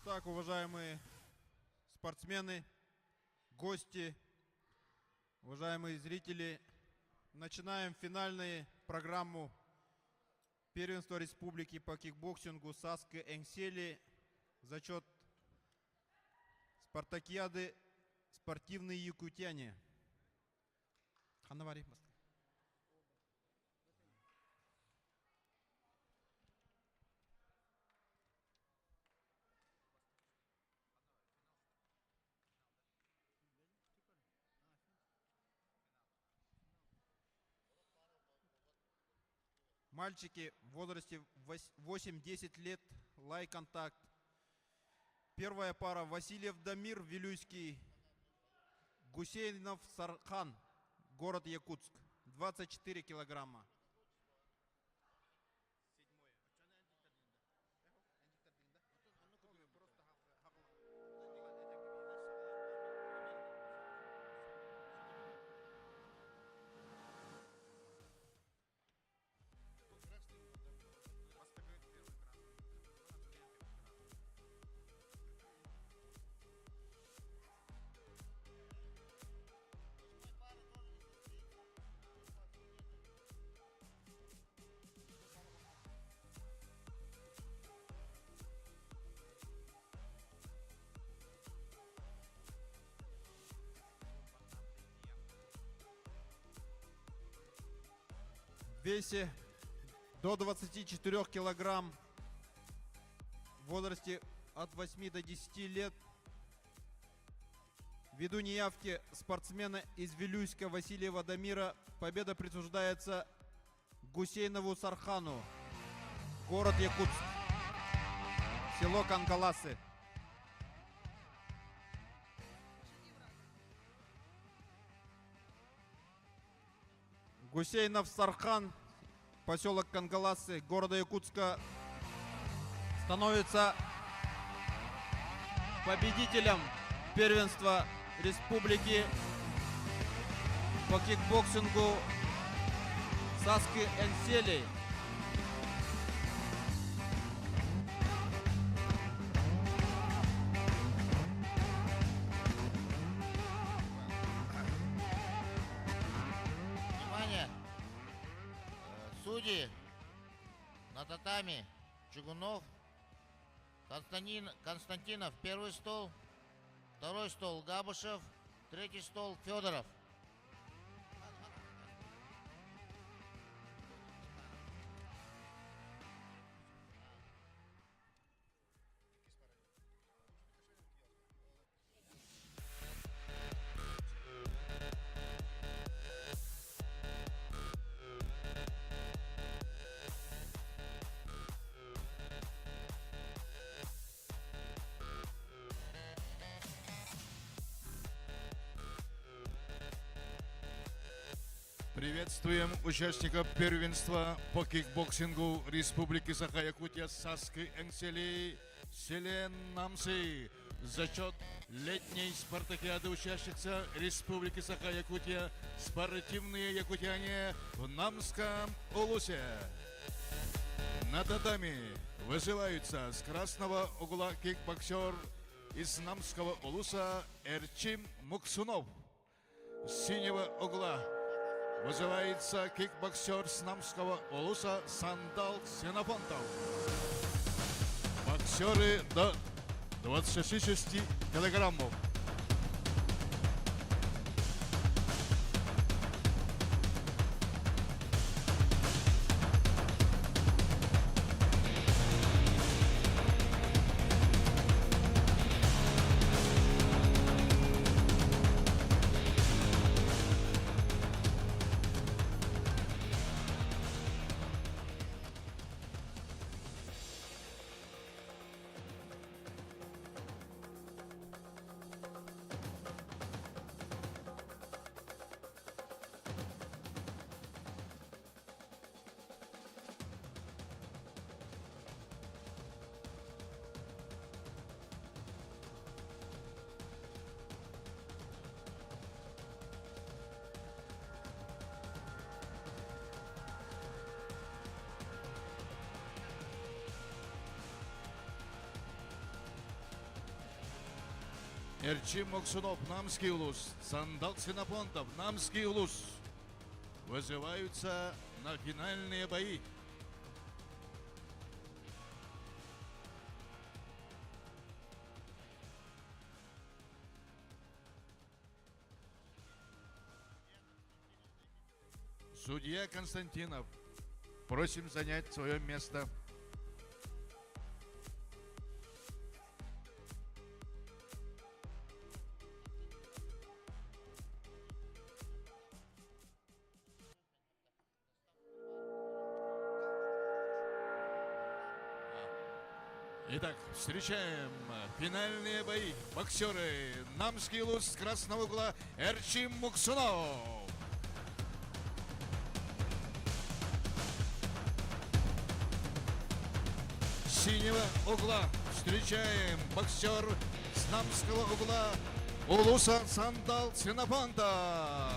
Итак, уважаемые спортсмены, гости, уважаемые зрители, начинаем финальную программу первенства республики по кикбоксингу Саскы Энсели. Зачет спартакиады спортивные якутяне. Мальчики в возрасте 8-10 лет, лай-контакт. Первая пара Васильев Дамир, Вилюйский, Гусейнов Сархан, город Якутск, 24 килограмма. В весе до 24 килограмм, в возрасте от 8 до 10 лет, ввиду неявки спортсмена из Вилюйска Васильева Дамира, победа присуждается Гусейнову Сархану, город Якутск, село Кангаласы. Гусейнов Сархан, поселок Кангаласы, города Якутска, становится победителем первенства республики по кикбоксингу Саски Энсели. Судьи на татами: Чугунов, Константинов, первый стол, второй стол Габышев, третий стол Федоров. Приветствуем участников первенства по кикбоксингу Республики Саха-Якутия Саски Энсели в селе Намсы. Зачет летней спартакиады учащихся Республики Саха-Якутия спортивные якутяне в Намском Улусе. На татами вызываются с красного угла кикбоксер из Намского Улуса Эрчим Муксунов. С синего угла вызывается кикбоксер с Намского Улуса Сандал Ксенофонтов. Боксеры до 26 килограммов. Эрчим Моксунов, Намский Улус, Сандал Синапонтов, Намский Улус вызываются на финальные бои. Судья Константинов, просим занять свое место. Итак, встречаем финальные бои. Боксеры Намский Улус с красного угла Эрчим Муксунов. С синего угла встречаем боксер с Намского угла Улуса Сандал Синапонта.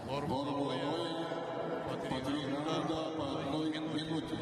Формула боя по 3 раунда по 1 минуте.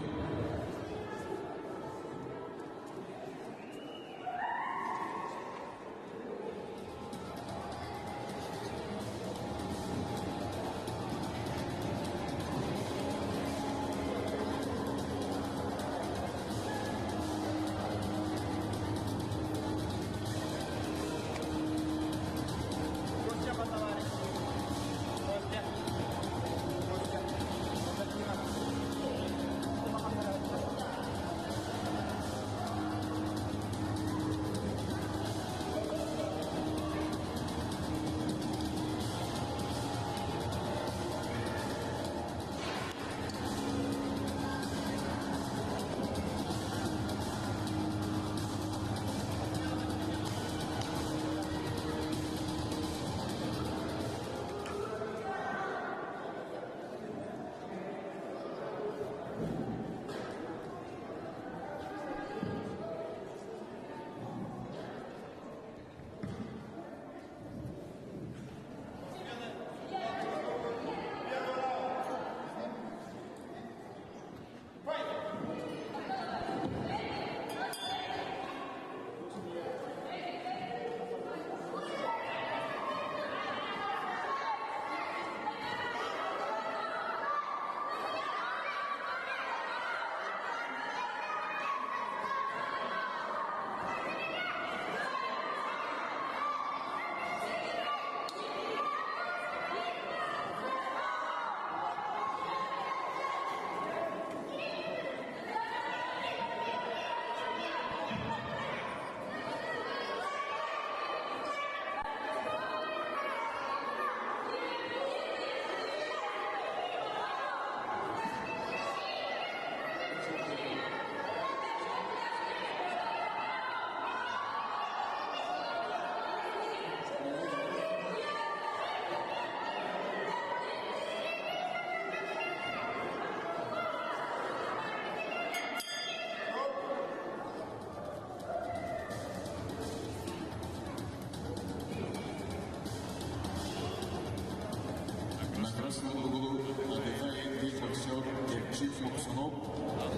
Красного углу отдыхает боксер Эрчим Муксунов,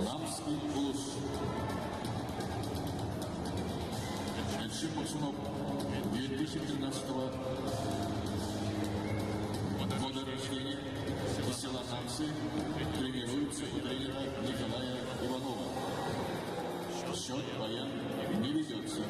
Намский Улус. Эрчим Муксунов 2013 года рождения, из села Намсы, тренируется у тренера Николая Иванова. Счет боя не ведется.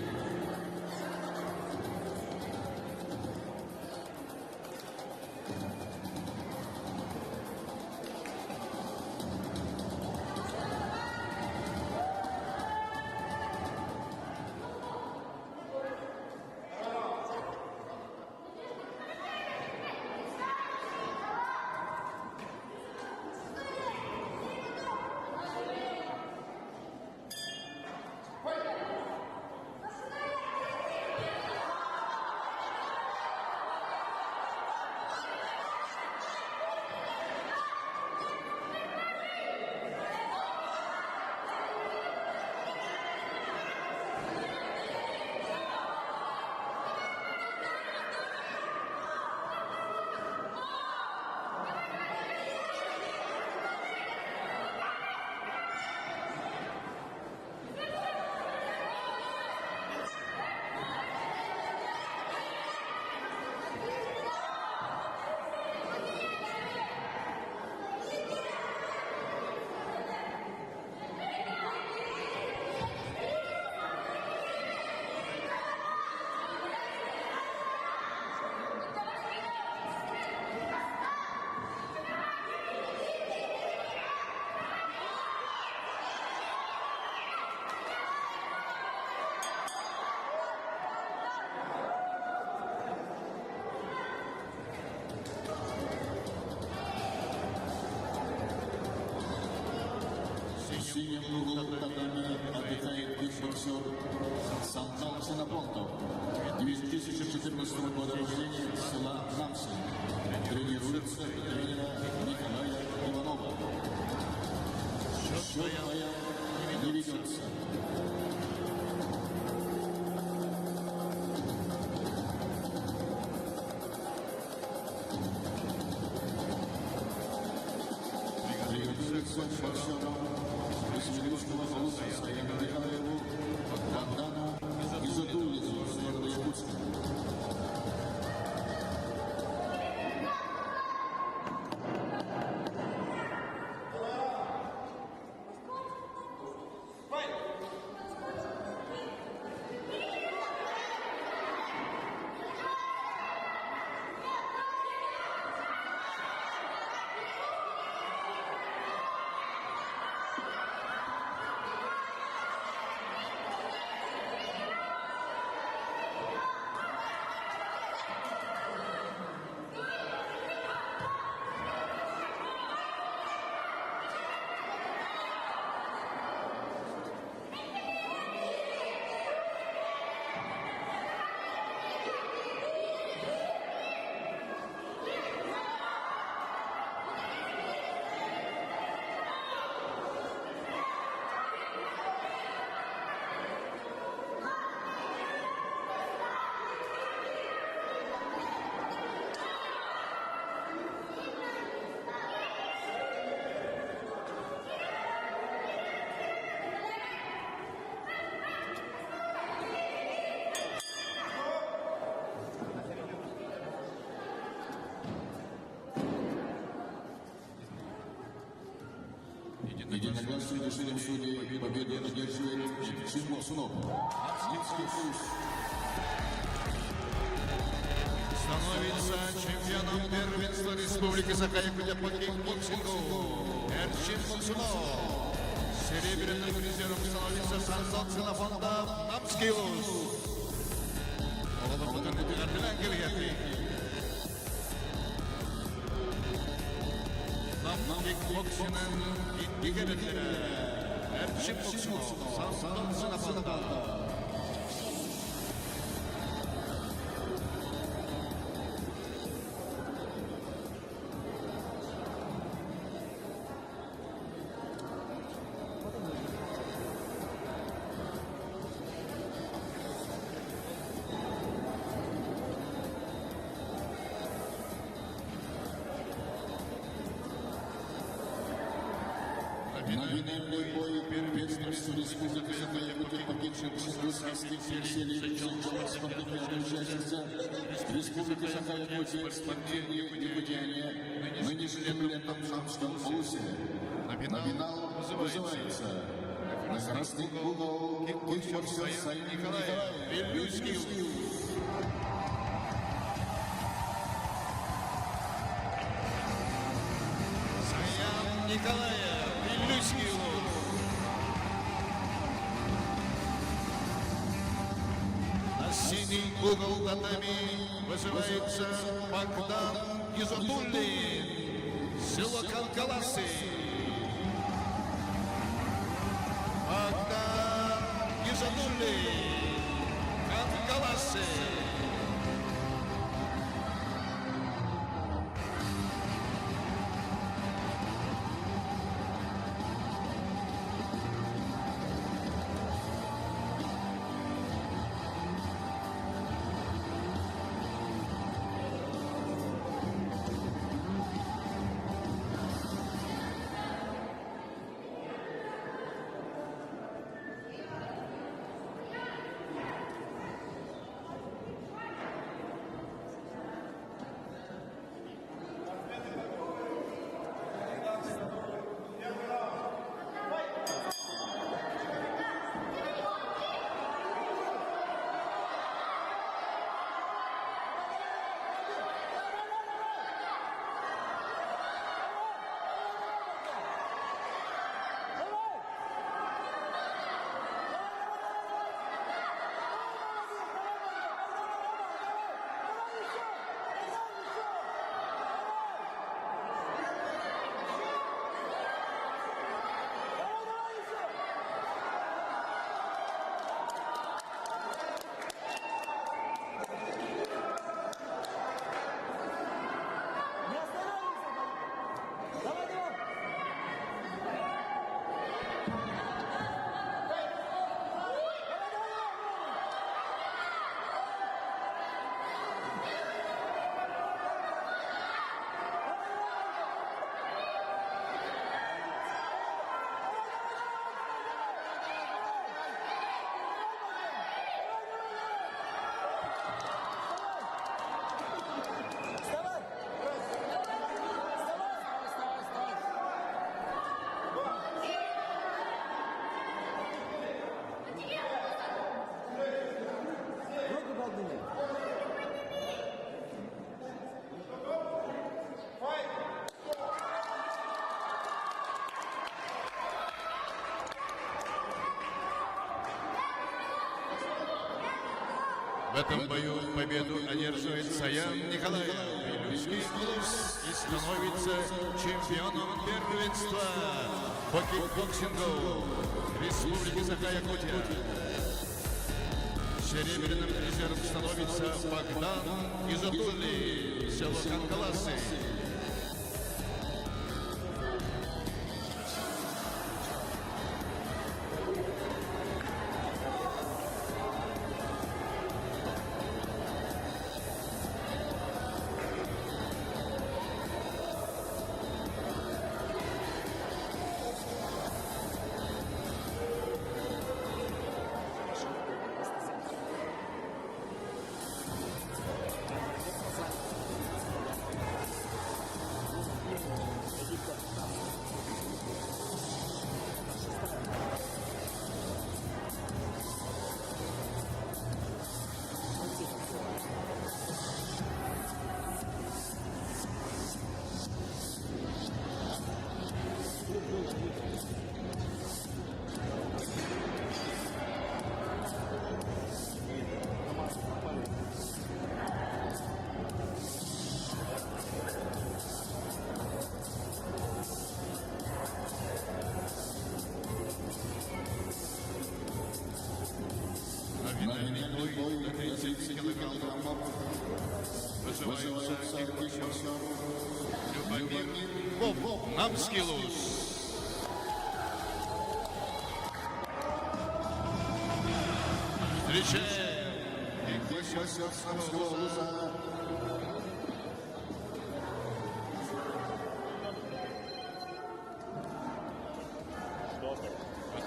боксер Сандал Ксенофонтов, 2014 года рождения, села Намсы. Тренируется у тренера Николая Иванова. Счет боя не ведется. Приготовится к боксерам из Милюшкова Полуса Стояна Николаеву, Богдану Изотулицу с города Якутска. Единогласным решением судей победу одерживает Чин Морсунов. Минский Фуз. Становится чемпионом первенства Республики Саха-Якутия по кикбоксингу Эрчин Морсунов. Серебряным призером становится Сандал Ксенофонтов Намскийлус. Oğlum bugün bilen geri geldi. Nam kickboksinin ikinci gerekleri Erçin Moksunov Sandal Ksenofontov. Финальный бой первенства Республики Саха-Якутия по кикбоксингу Алексей спортивная участница Республики Саха-Якутия спортивные якутяне нынешним чемпионом в Шамском Полусе. На финал вызывается на красный угол кикбоксер Саян Николаев Вильнюсский. Саян Николаев Вильнюсский. На синий угол татами вызывается Богдан Изотуллин, село Канкаласы. Богдан Изотуллин, Канкаласы. В этом бою победу одерживает Саян Николаев, Вильнюсский клуб, и становится чемпионом первенства по кикбоксингу Республики Саха-Якутия. Серебряным призером становится Богдан Изатулли, село Канкаласы. Бой на 30 килограммов вызывается кикбоксер Любомир Намскилус. Встречаем кикбоксер Намскилуса.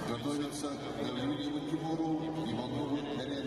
Готовится к Давлюневу Тимуру Иванову Элене.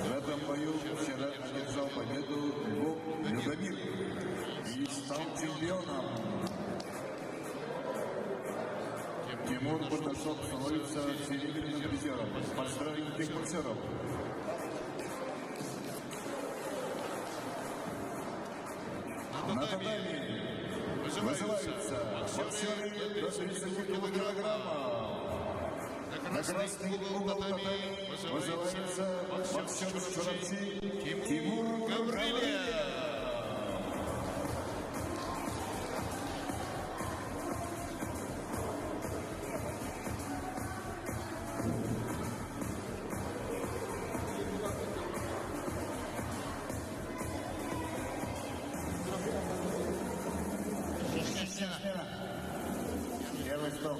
В этом бою вчера одержал победу Львов Любомир и стал чемпионом. Тимур Бардашов становится серебряным призером. Поздравим кикбоксеров. На татами вызываются боксеры до 30 килограммов. На красный угол татами вызывается боксер Шарапчи Тимур Гаврилов. Первый стол.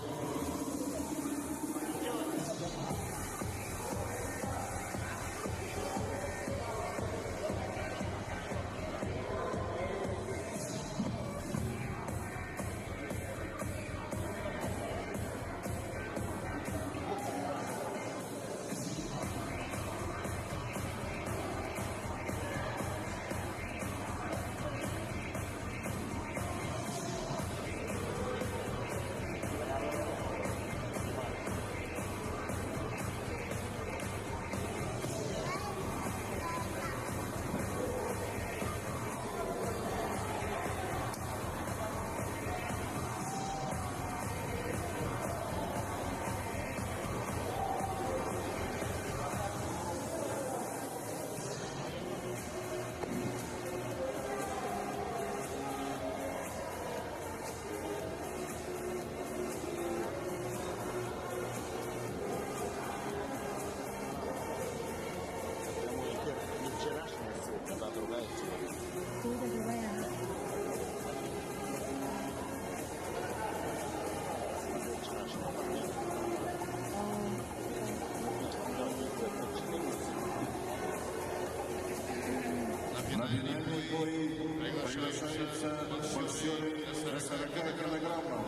На финальный бой приглашаются боксеры до 40 килограммов.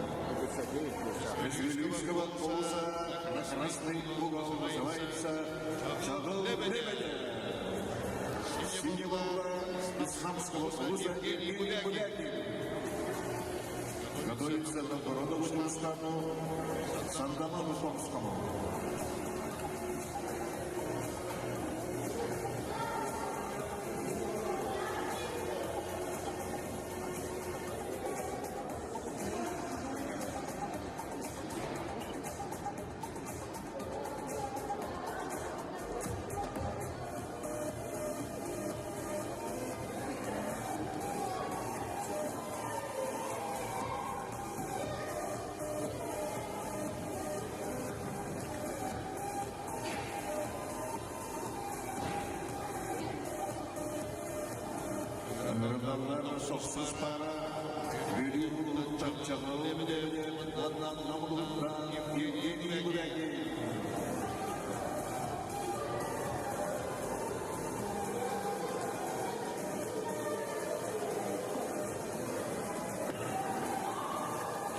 Из Вильнюсского полуса на красный угол вызывается Шагал Лебедев. С синего угла из Самского вуза Евгений Гулякин. Готовится к оборонному стану Сандоману Томскому. Nırdalar soksuz para, gülü bulup çapçalı evde, ondan namluktan yeni Gulякин.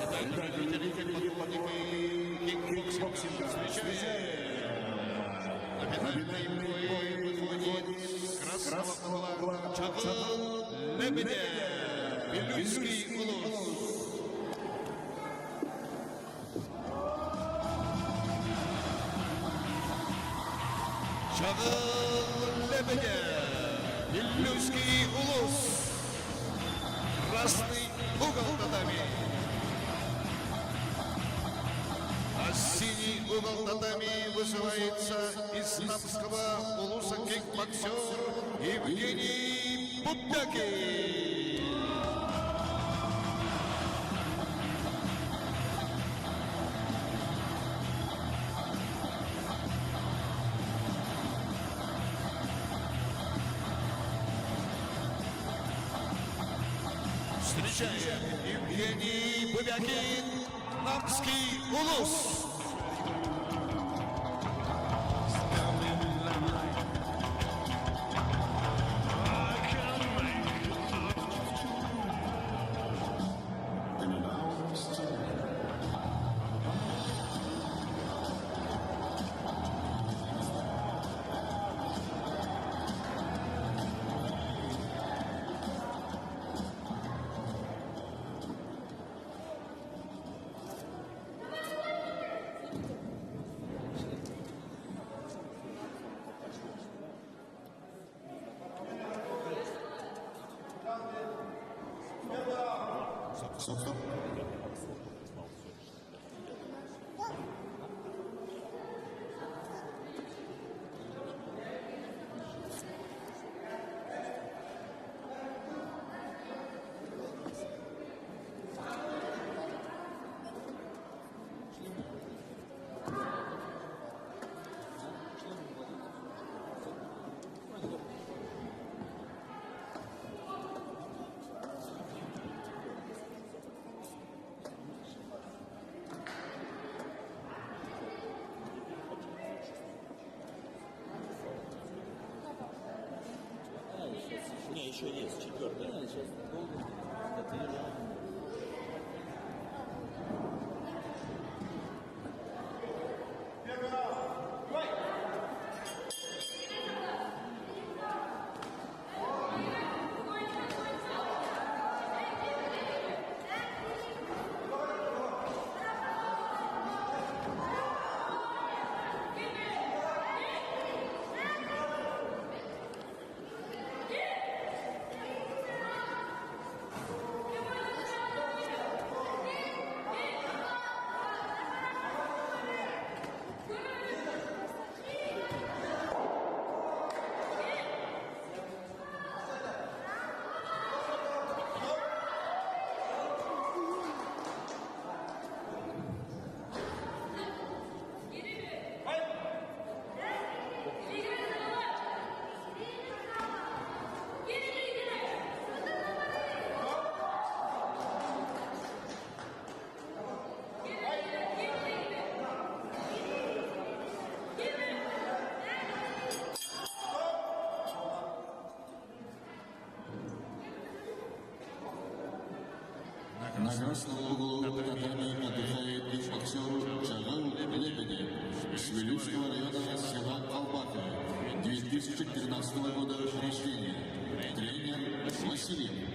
Это любители кикбоксинга. Победный бой выходит с красного угла Чагыл Лебедев, Вилюйский улус. Чагыл Лебедев, Вилюйский улус. Красный угол татами. А синий угол татами вызывается из Намского улуса кикбоксер Евгений Бубякин. Встречаем Евгений Бубякин, Намский улус. Не, еще есть, четвертый. Сейчас долго. На красном углу татами отдыхает кикбоксер Чагыл Лебедев с Вилюйского района села Албаты, 2013 года рождения. Тренер Васильев.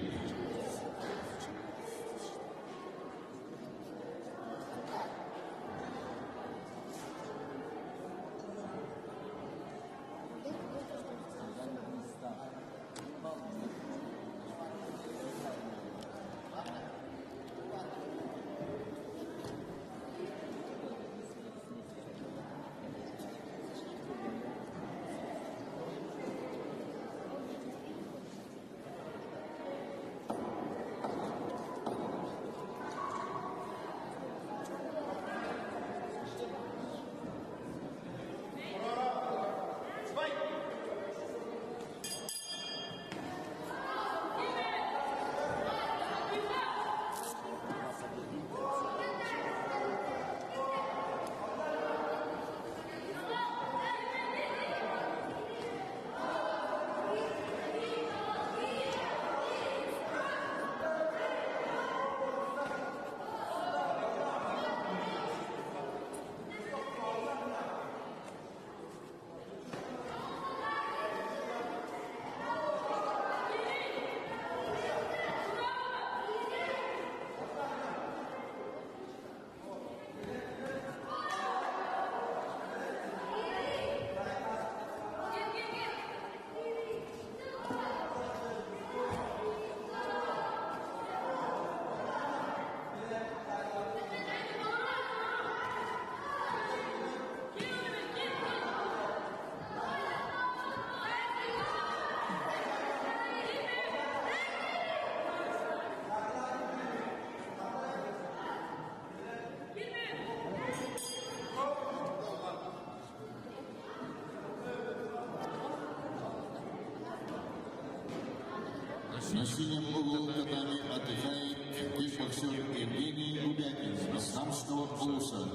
Насилием в углу татами отдыхает кикбоксер Евгений Лубякин из Самского полуса,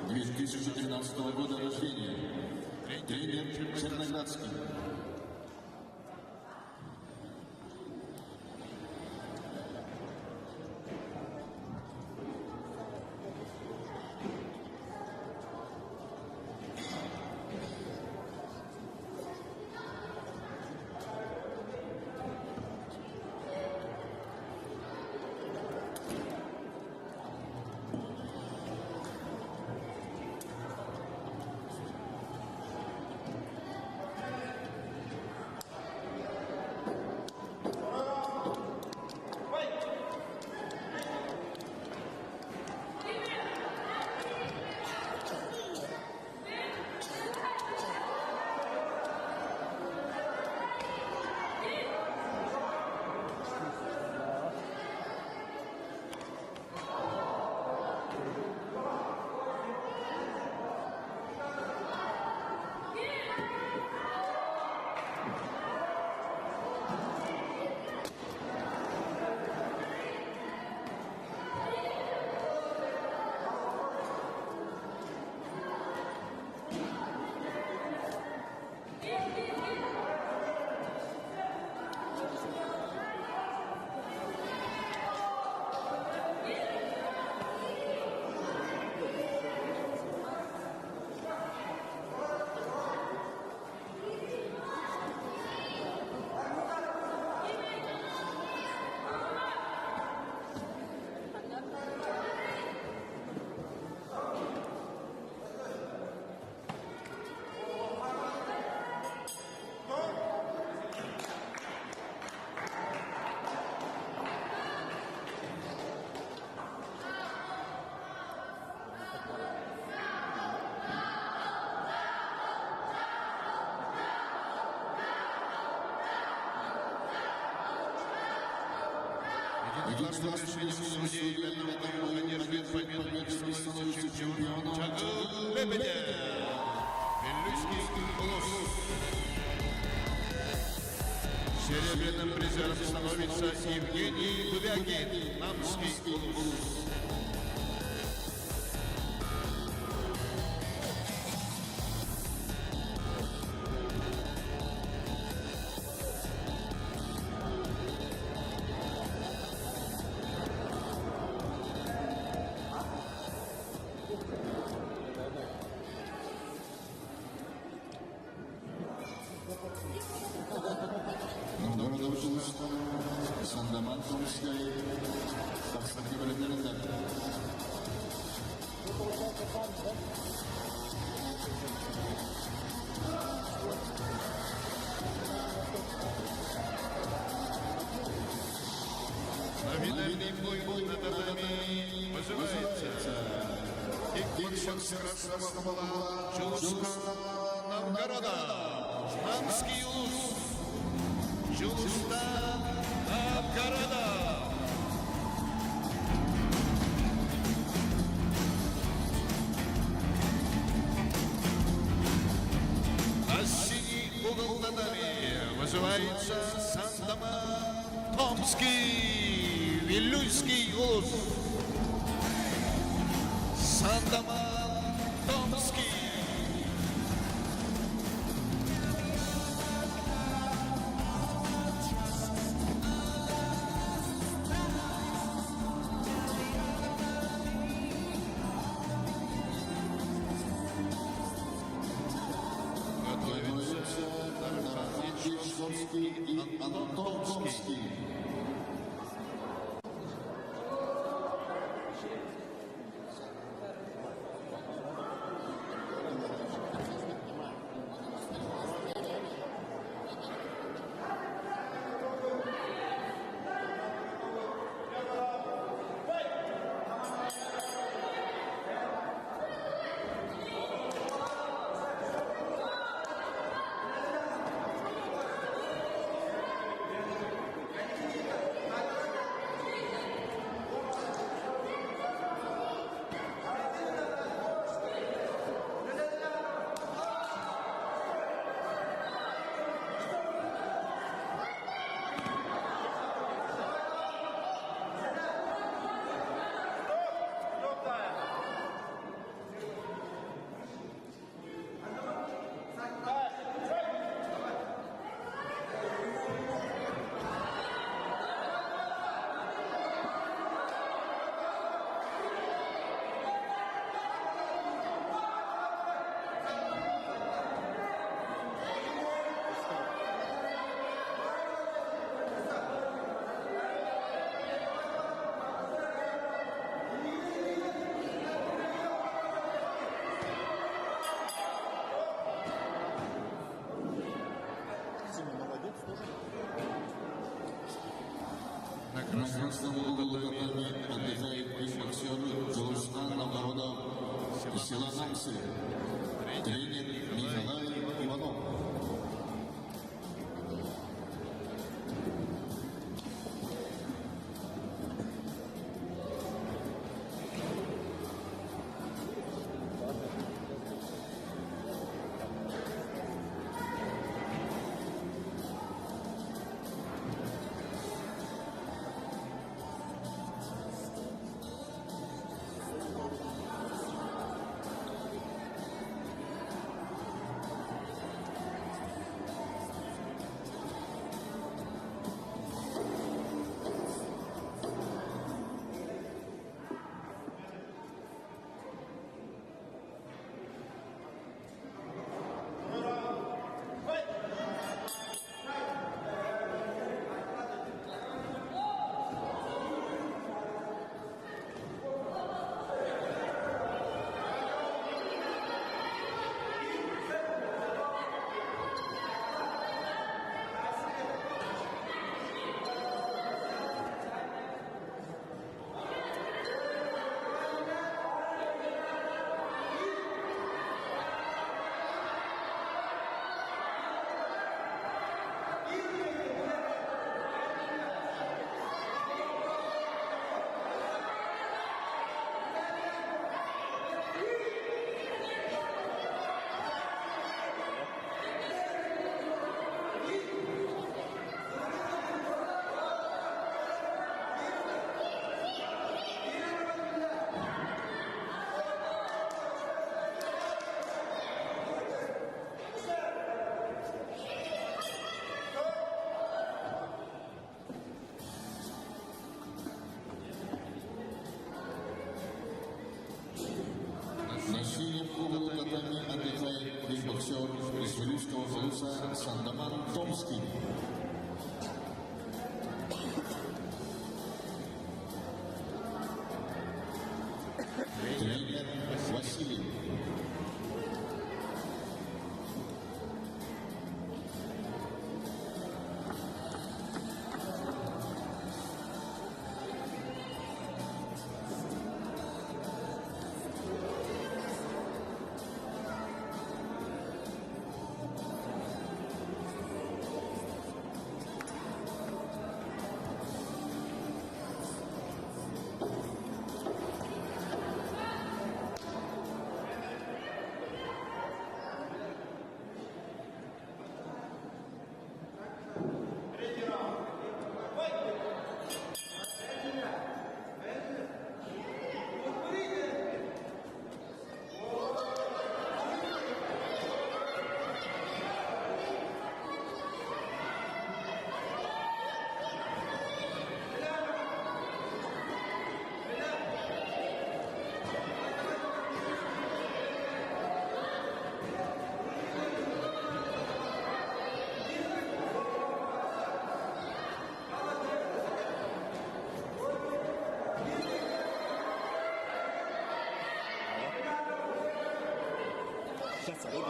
2013 года рождения. Тренер Черноградский. Единственным решением судей в этом бою одерживает победу становится чемпионом Чагыл Лебедев. Белюйский улус. Серебряным призером становится Евгений Дубякин, Намский улус. Продолжилось Томский, Константин Валентинович. Номинальный бой на татами называется «Кикбоксинг с красного пола Чулуска Новгорода». Знамский улус Чулуска Новгорода. А синий угол татами вызывается Сандоман Томский, Вилюйский улус. Сандоман Томский. Готовится Тарханичский и Антон Томский. На красном углу татами отдыхает кикбоксер Чулуска Новгорода из села Намсы. Тренер Николай Иванов. На синем углу татами отдыхает кикбоксер из Вилюйского улуса Сандоман Томский. Сейчас выйдет.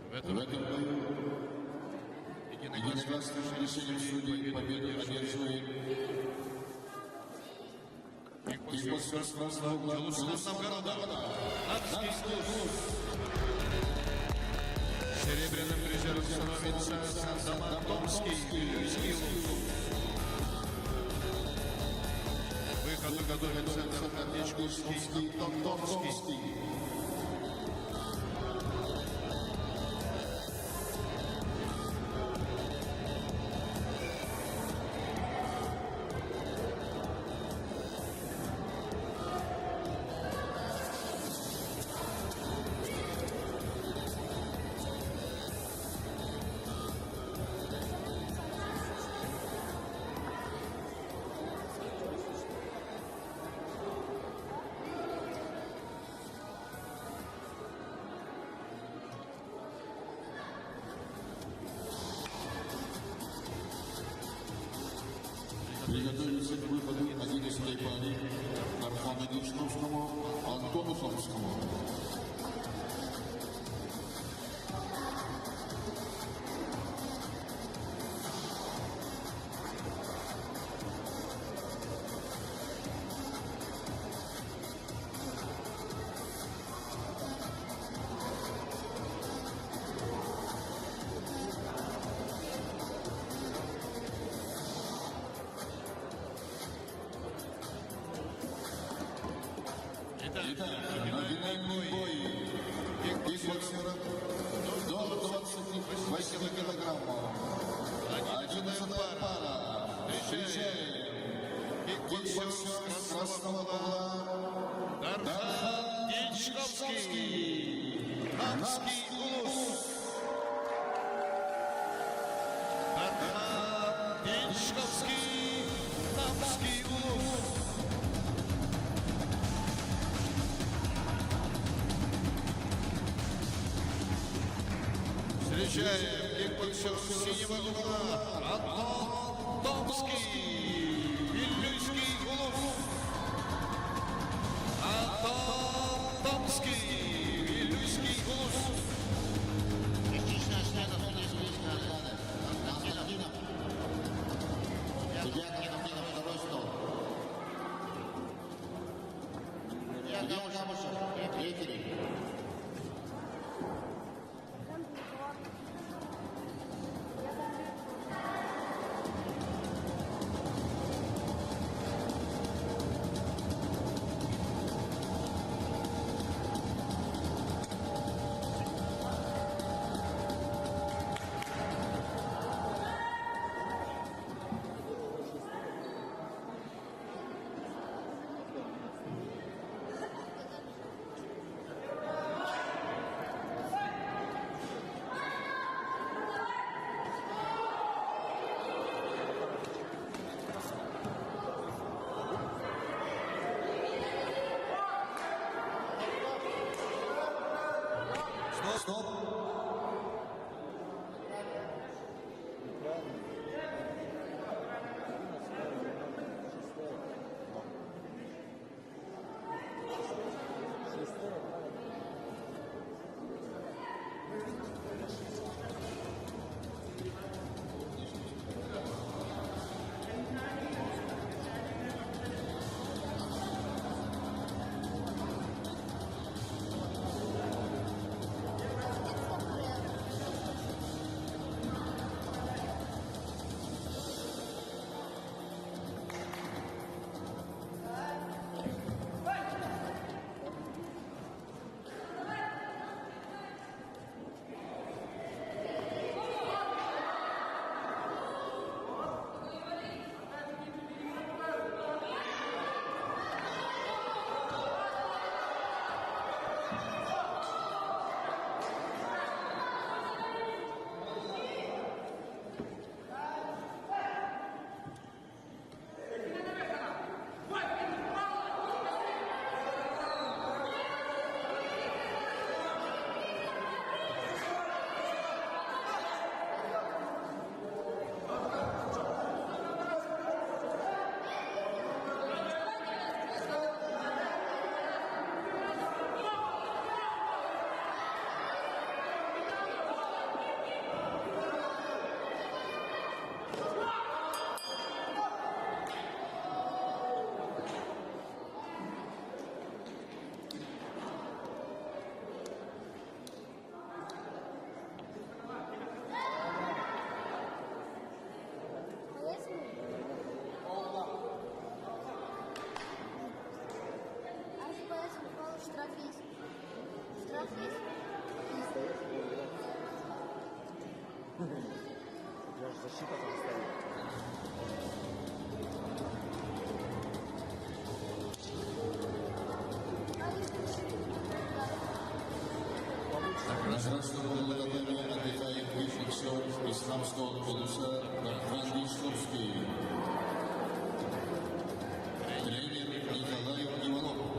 В этом бою единогласным решением судей победу одерживает кикбоксер с Красного угла Новгорода Нарский Улус. Серебряным призером становится Сандоматомский Вильнюсский Улус. Выходу готовится Наркотичковский Томский. Приготовиться к выходу 11-й паре Архану Дичковскому, Антону Томскому. Итак, финальный бой кикбоксеров до 28 килограммов. 11-я пара. Встречаем кикбоксер с Красного угла Наркотичковский Нарский Улус. Наркотичковский Нарский Улус. Встречаем кикбоксер с синего угла Антон Томский Вильнюсский Улус. Антон Томский Вильнюсский Улус. Частичная смена судейского склада. Константинов. Судья Константинов, второй стол. Судья Габушев, третий. Стоп. Даже защита там стоит. Гражданского голодования отдыхает бывший исламского полуса Дархан Дишковский. Тренер Николай Иванов.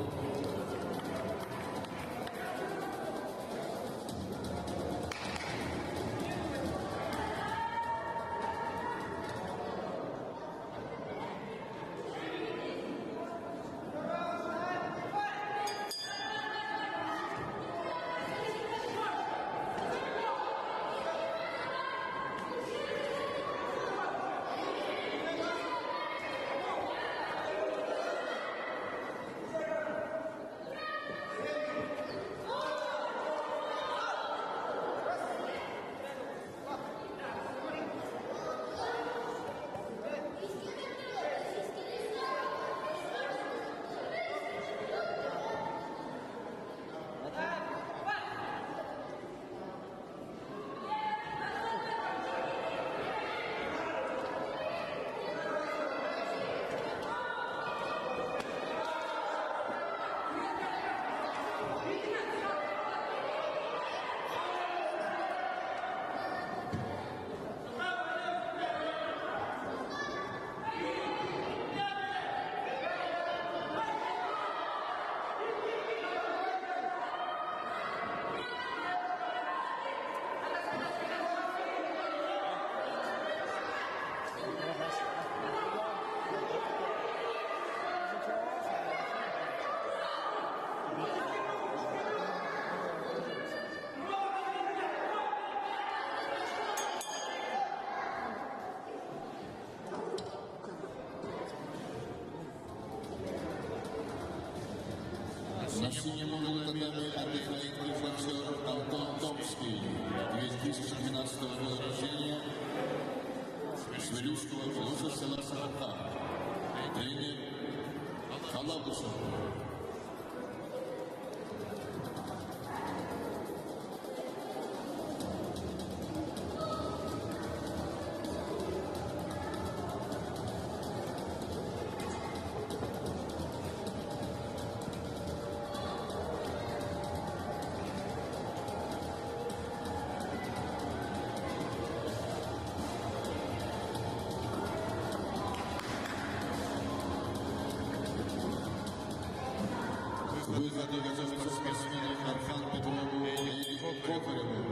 На синем углу татами отдыхает боксер Антон Томский, 2012 года рождения, Свирюшского полуса села Сарака. Тренер Халабусов. Выходы готовятся спортсмены Архан Петрову и Кокареву.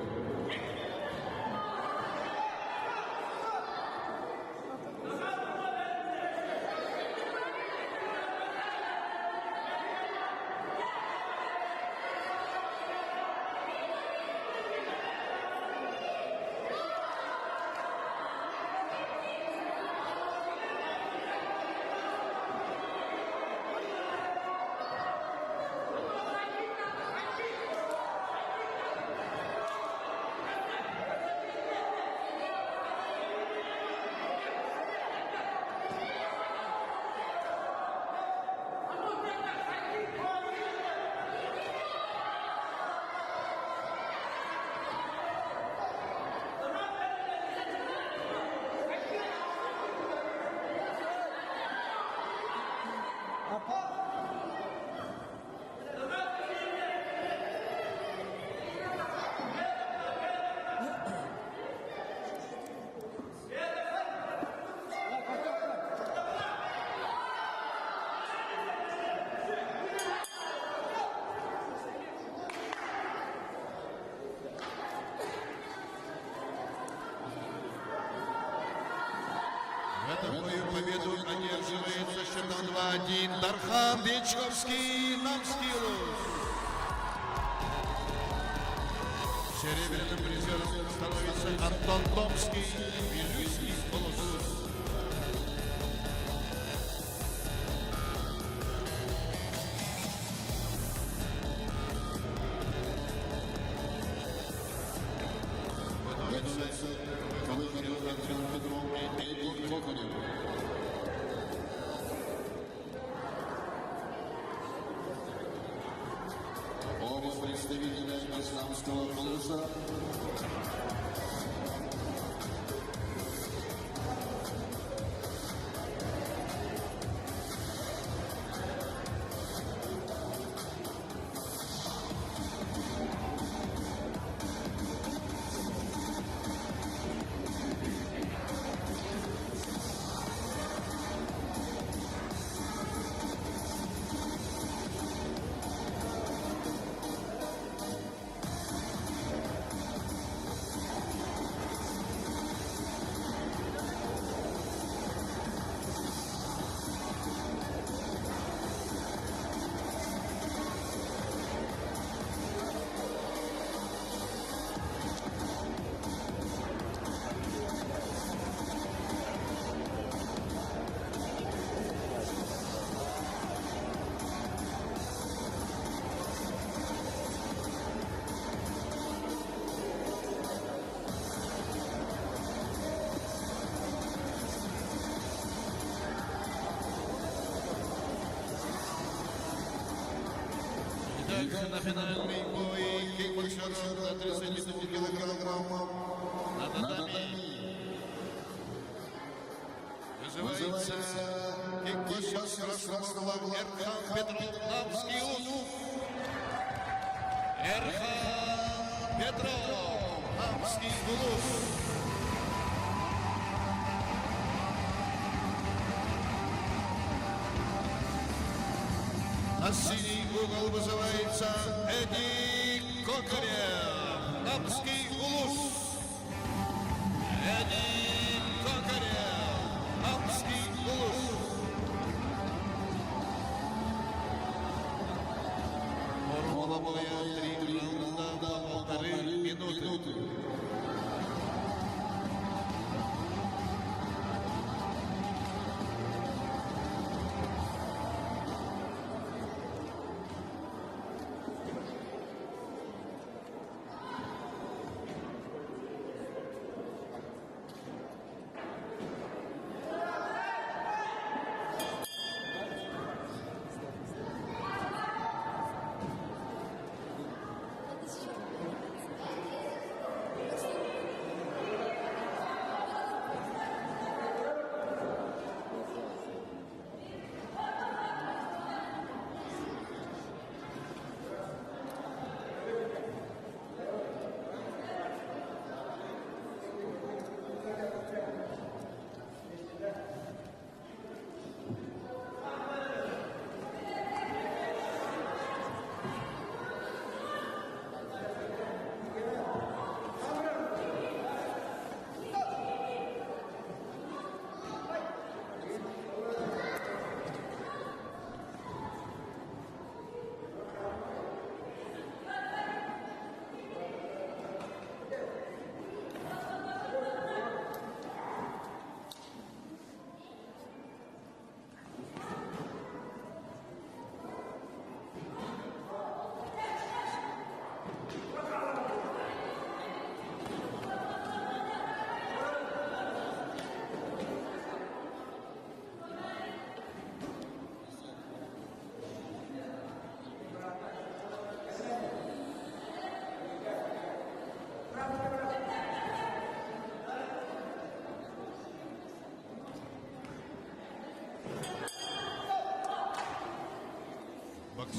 В этом бою победу одерживает со счетом 2-1 Дархан Дичковский Намскилус. Серебряным призером становится Антон Томский, Вильнюсский полусус. Готовится к выходу Архан Петров и Эдди Кокарев. Оба представителя исламского полуса Итак, на финальный бой кикбоксеров до 32 килограммов на татами вызывается кикбоксер с Краснослава Эрхан Петров, Намский Улус. Эрхан Петров, Намский Улус. На синий угол вызывается Эдди Кокарев, Намский Улус. Эдди Кокарев, Намский Улус. Формула боя 3 раунда по 1,5 минуты.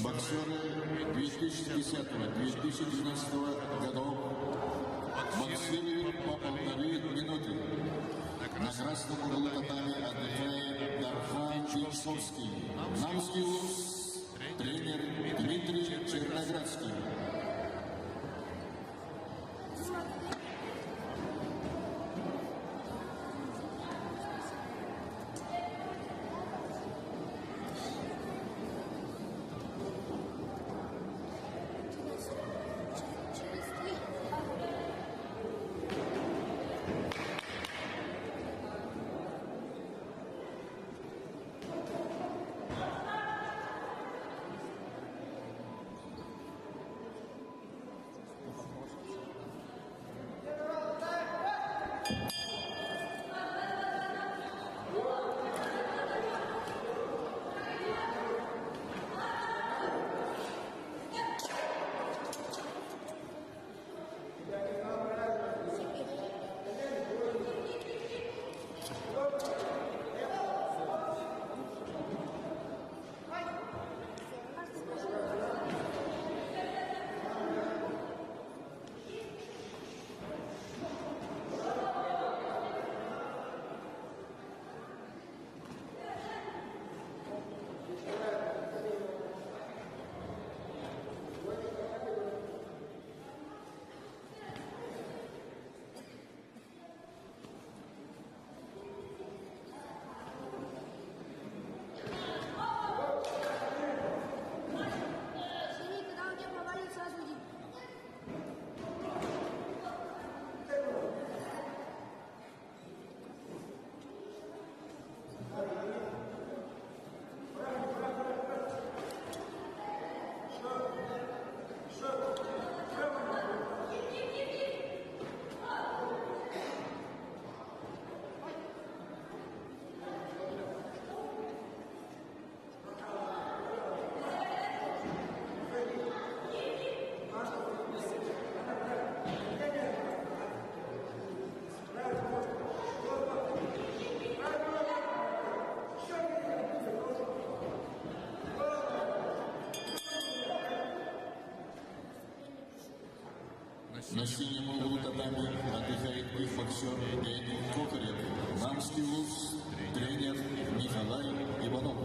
Боксеры 2010-2012 годов. Боксируют по 1,5 минуты. На красном углу татами отдыхает Дархан Чайковский. Намский Улус. Тренер Дмитрий Черноградский. На синем углу татами отдыхает боксер Эдик Кокарев. Намский ВУЗ, тренер Николай Иванов.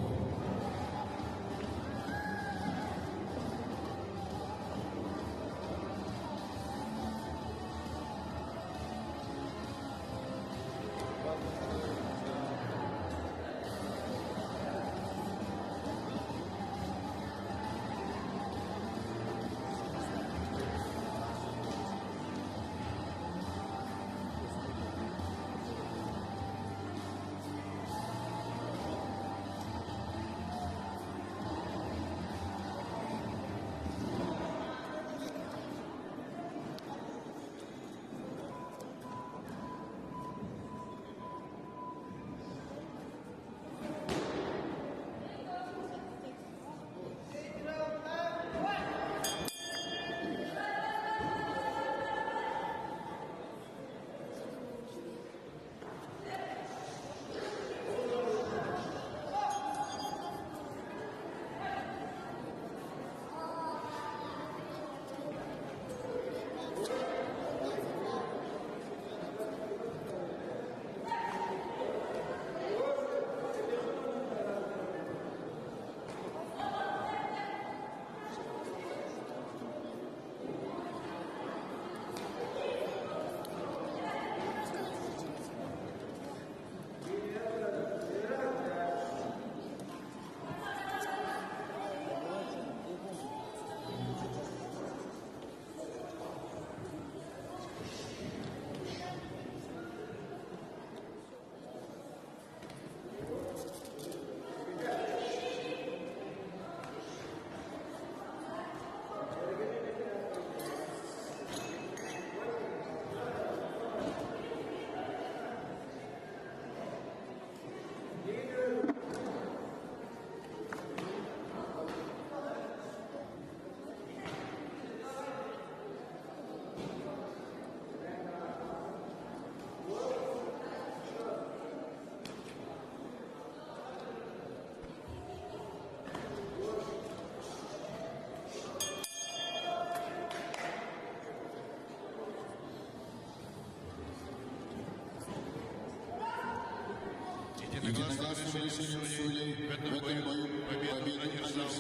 Единогласным решением судей в этом бою победу одержал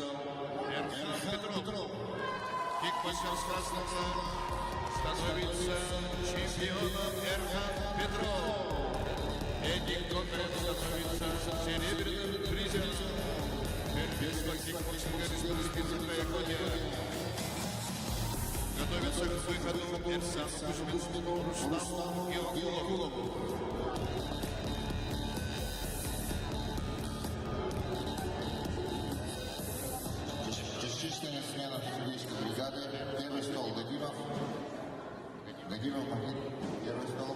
Эрхан Петров. Кикбоксерского становится чемпионом Эрхан Петров. Эдик Кокарев становится серебряным призером первенства кикбоксинга Республики Центра-Якутия. Готовится к выходу Эрсан Кузьмину Рустаму Георгулову. Частичная смена судейской бригады. Первый стол Дагимов. Дагимов, первый стол.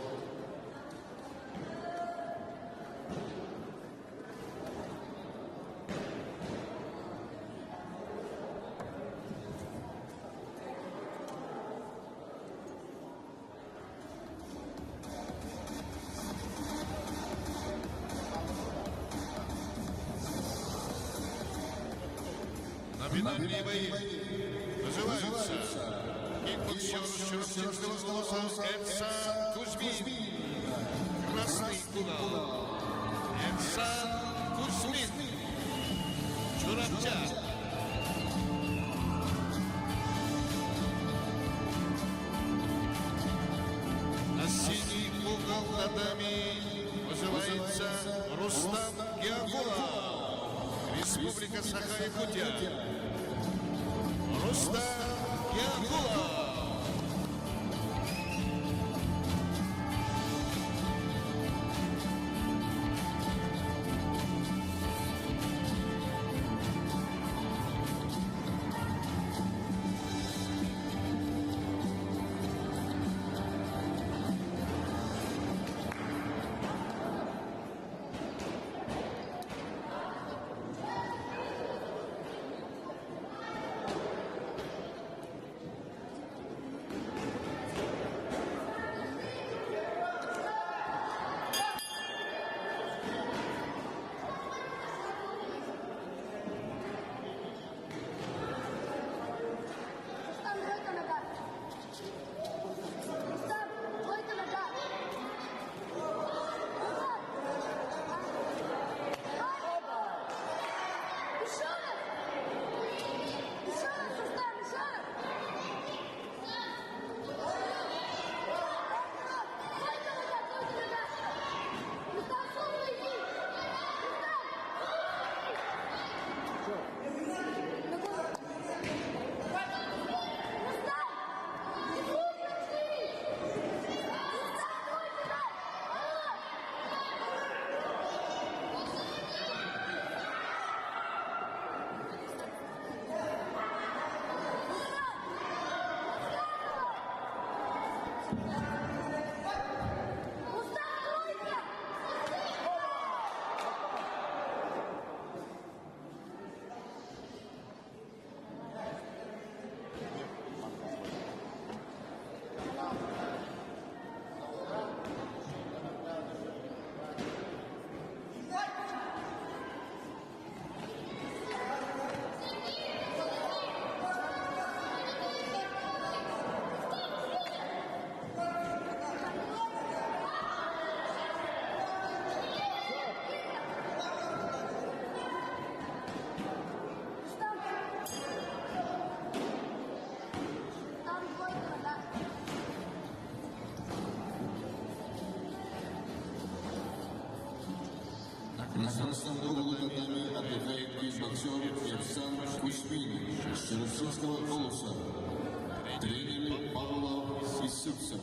Номинальные бои называются кикбоксер с черносинского голоса Эрсан Кузьмин. Красный угол Эрсан Кузьмин. Чурапчак. На синий угол татами называется Рустам Георгулов. Республика Саха-Якутия. Рустам Георгулов. На красном углу татами отдыхает кикбоксер Евсан Кузьмин с Черновского полоса. Тренер Павлов Исюцев.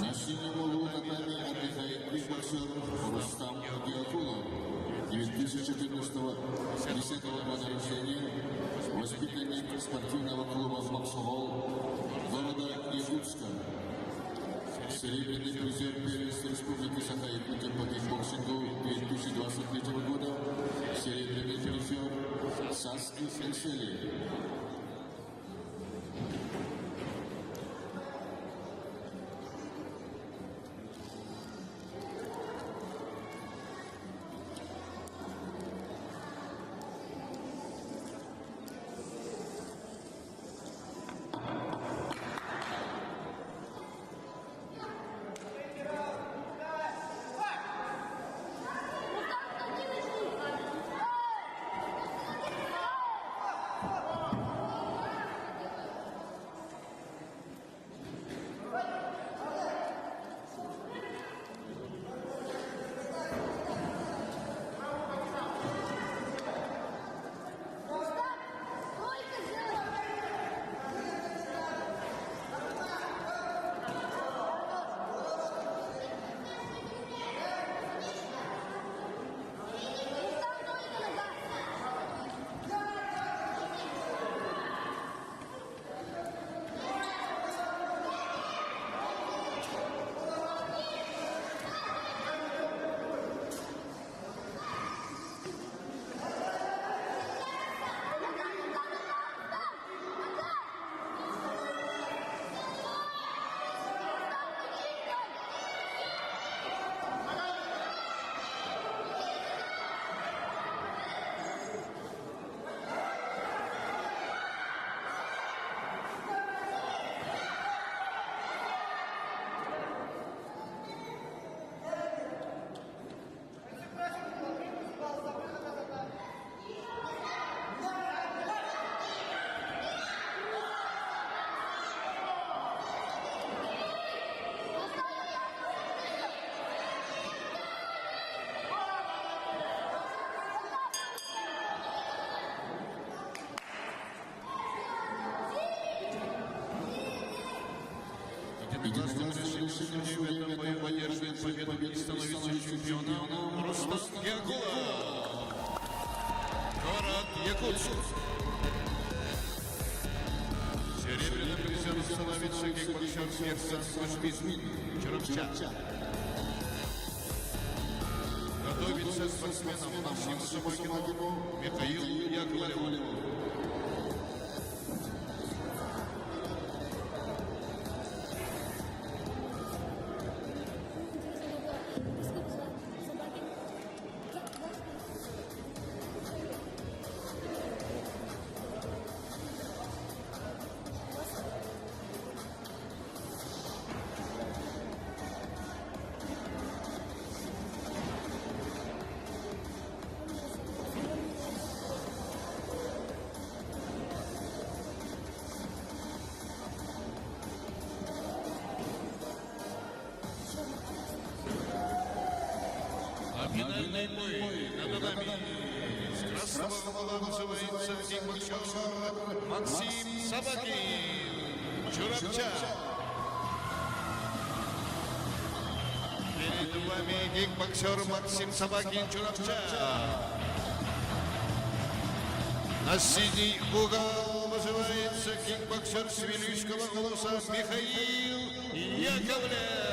На синем углу татами отдыхает кикбоксер Рустам Диакулов. 2014 года рождения, воспитанник спортивного клуба «Максовол» города Якутска. Серебряный призер первенства Республики Саха-Якутия по кикбоксингу 2023 года. Серебряный призер Саски Эншели. Единогласным решением судей в этом бою поддерживает победу и становится чемпионом Рустам Якулов. Город Якутск. Серебряным призером становится кикбоксер Мехсан Кузьмин Чурапча. Готовится спортсменом Максим Собакину Михаил Яковлев. Финальный бой над нами. С красного угла называется кикбоксер Максим Собакин Чурапча. Перед вами кикбоксер Максим Собакин Чурапча. На синий угол называется кикбоксер с Вилюйского голоса Михаил Яковлев.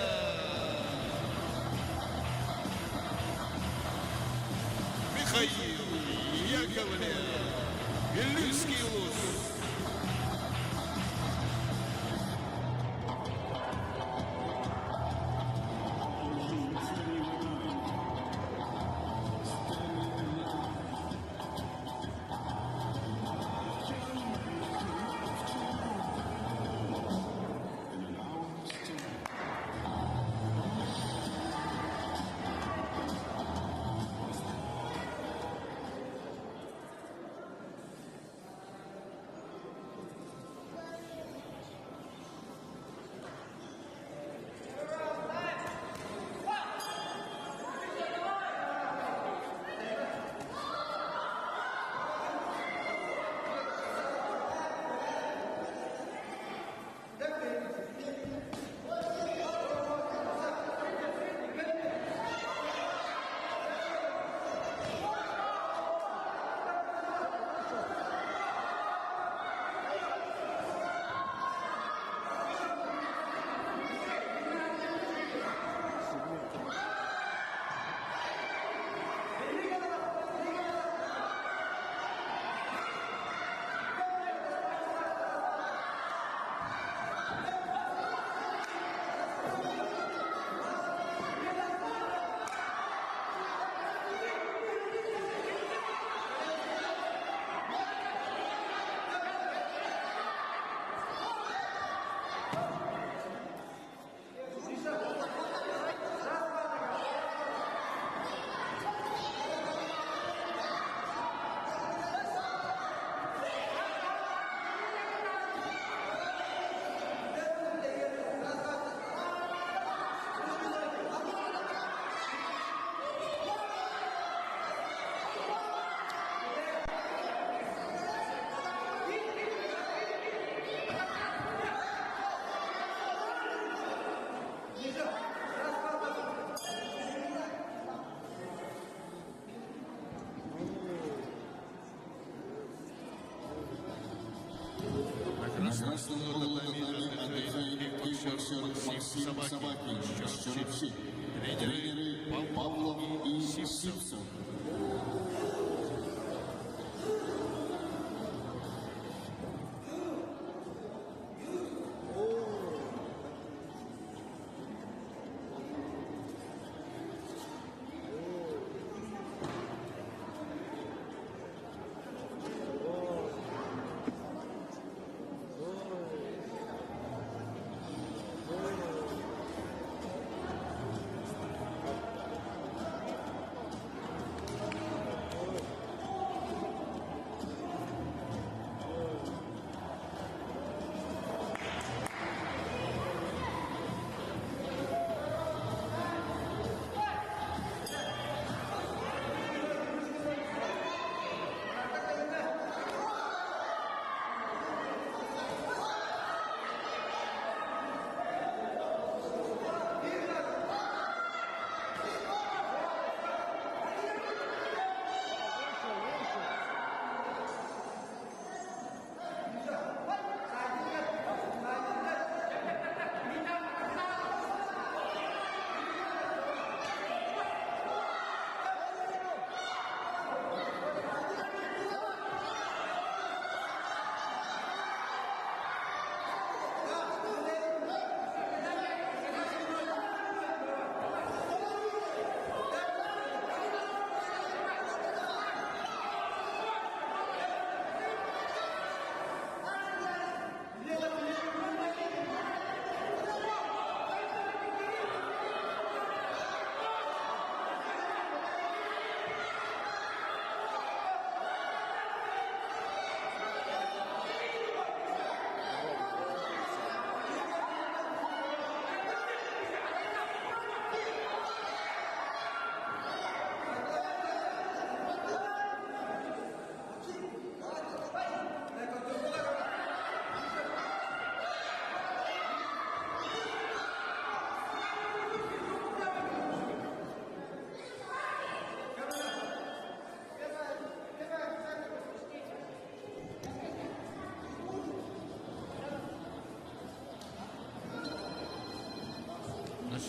Михаил Яковлев, Вилюйский луз. На красном углу татами отдыхает кикбоксер Максим Собакин Чурапча. Тренеры Павлов и Сипцев.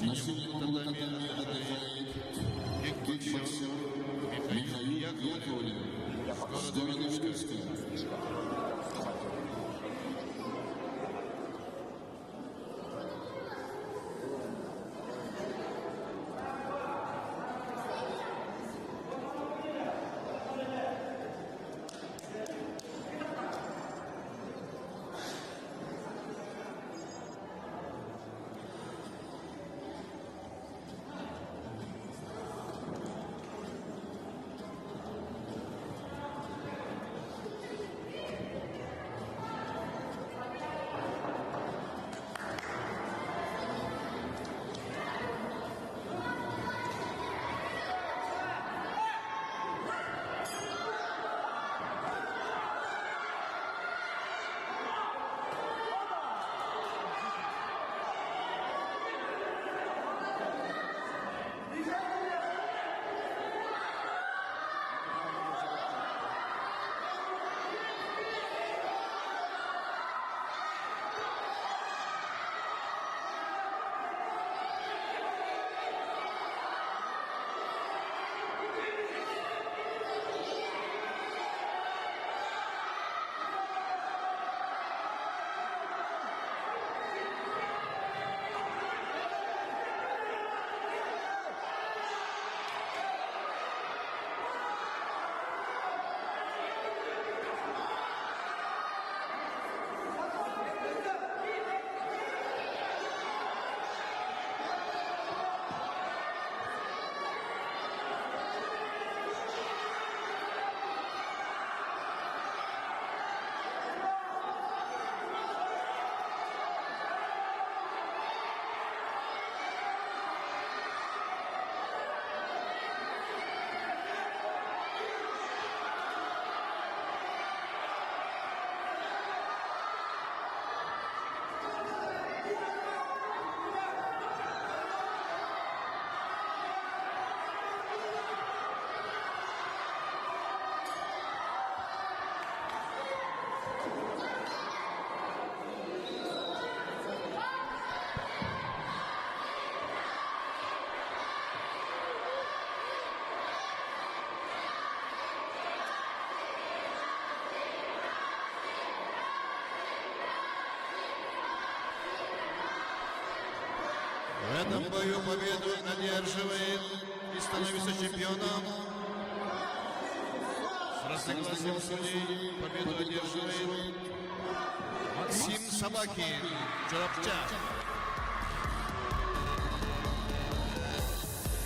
На синем татами отдыхает кикбоксер Михаил Яковлев с города Витебска. В этом бою победу одерживает и становится чемпионом. С разногласием судей победу одерживает Максим Собакин, Чурапча.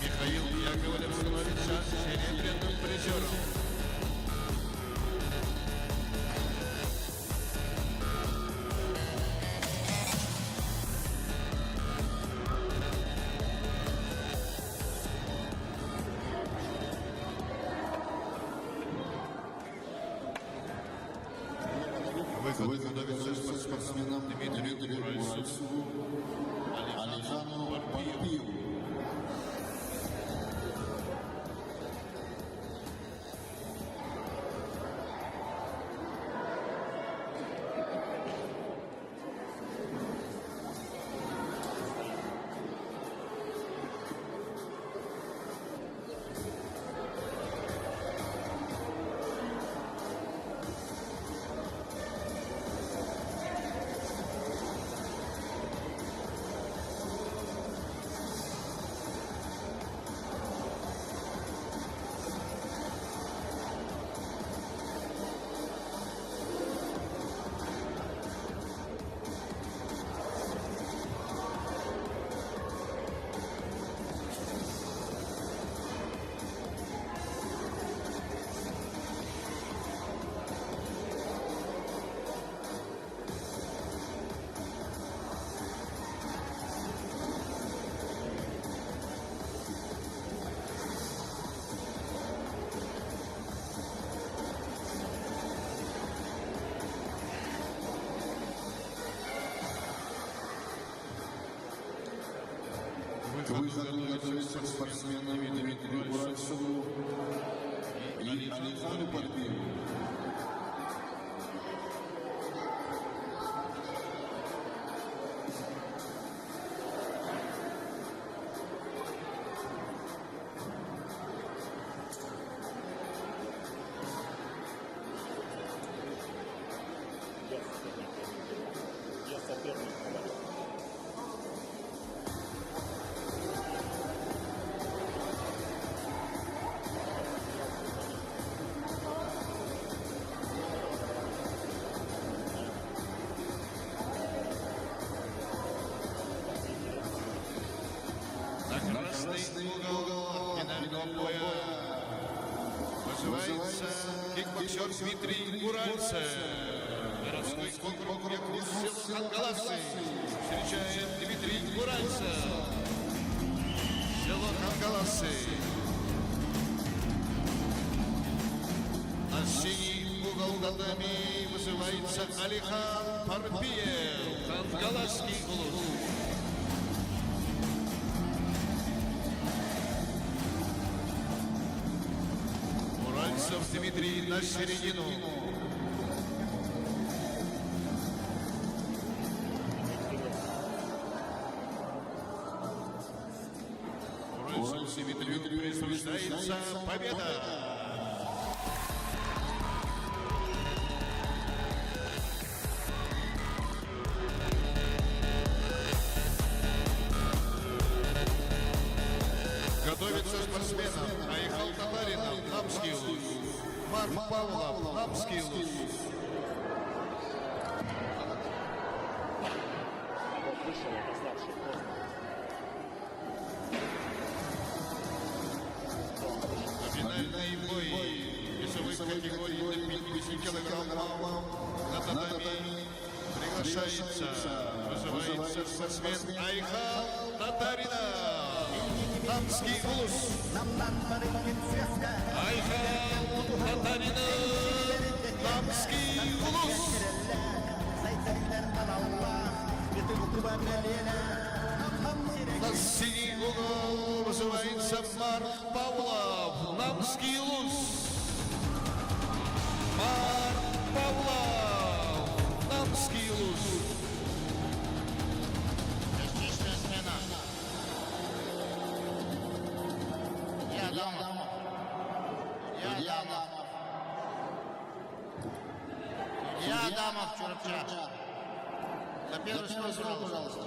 Михаил Яковлев становится серебряным призером. Выход готовится спортсменам Дмитрию Уральцеву, Александру Парпиеву. Выходу готовится спортсменам Дмитрию Уральцеву и Александру Парпиеву. вызывается кикбоксер Дмитрий Уральцев. Городской округ Якутск Хангаласы. Встречает Дмитрий Уральцев. Село Хангаласы. На синий угол татами вызывается Алихан Парпиев. Хангаласский клуб. Уральцев Дмитрий на середину. Уральцев Дмитрию присуждается победа. Готовится спортсменам Айхал Татаринов, Намский луз. Марк Павлов, Намский луз. Вот вышел, это старший поздно. Финальный бой весовой категории до 50 килограммов. На татами приглашается, вызывается спортсмен Айхал Татаринов. Намский луз. Айхал Татаринов. Намский луз. На синий угол вызывается Марк Павлов. Намский луз. Марк Павлов. Намский луз. Частичная смена. Я Адамов. Я Адамов, Чурча. На первый стол, пожалуйста.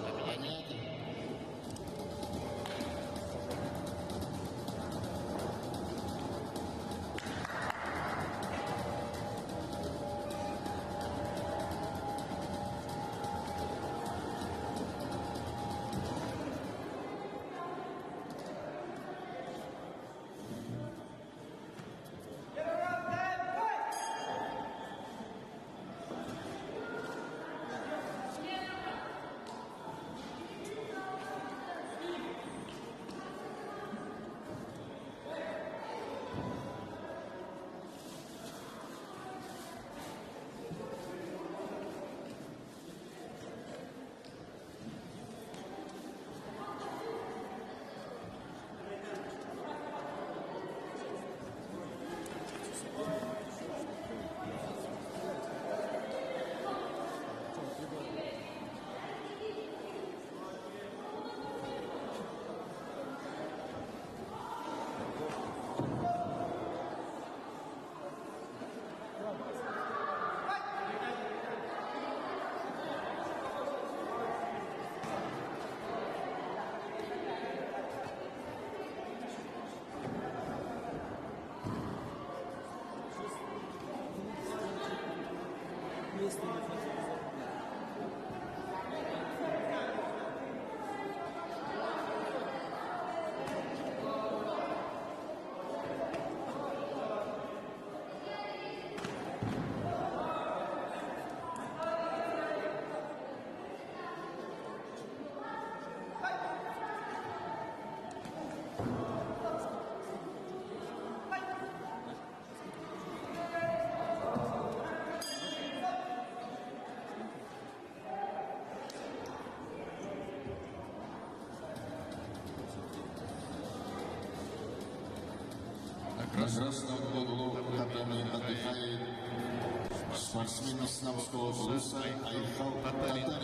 На красном углу татами отдыхает спортсмен из Намского клуба Айхал Татаринов.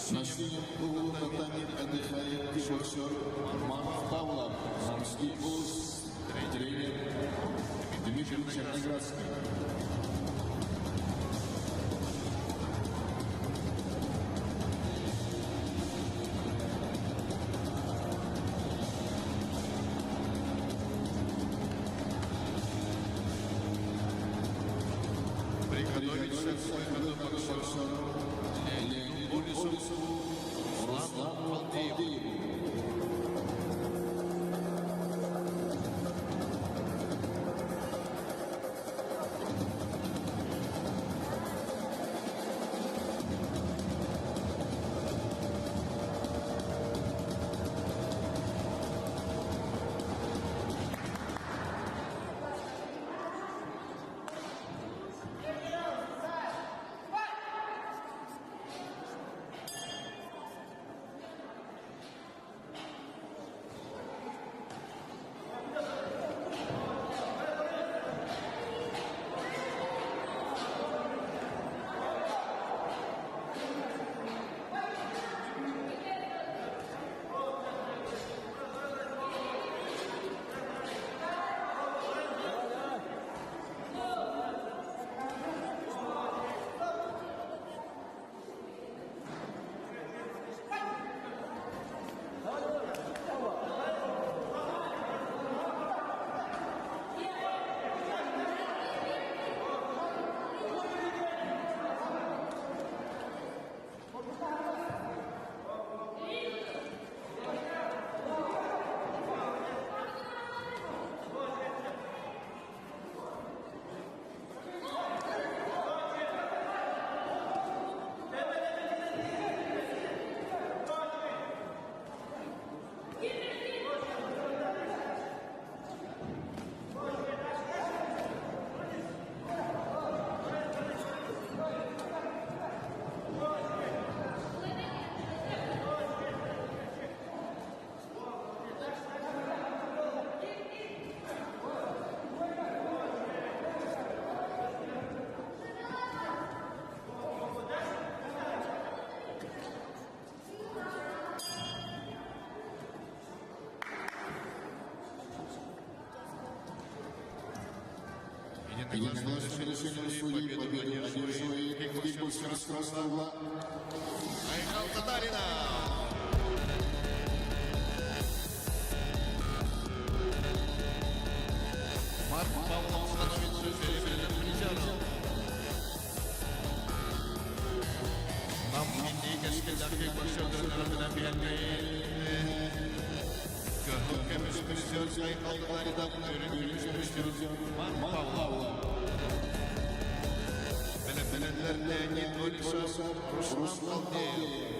На синем углу татами отдыхает боксер Марк Павлов. Морский босс, тренер Дмитрий Черноградский. Приготовиться к выходу боксеру Леониду Борисову, Руслану Халдееву. Единогласным решением судей победу одерживает кикбоксер с красного угла Айнал Татарина. Марк Павлов становится серебряным призером. Нам indikasiydaki koşularından bilenmeyin. Gördüğümüz Hristiyan sayfalarından görüntümüz Hristiyan Mark Pavlov. Bilenler Leonid Borisov, Ruslan Haldeyev.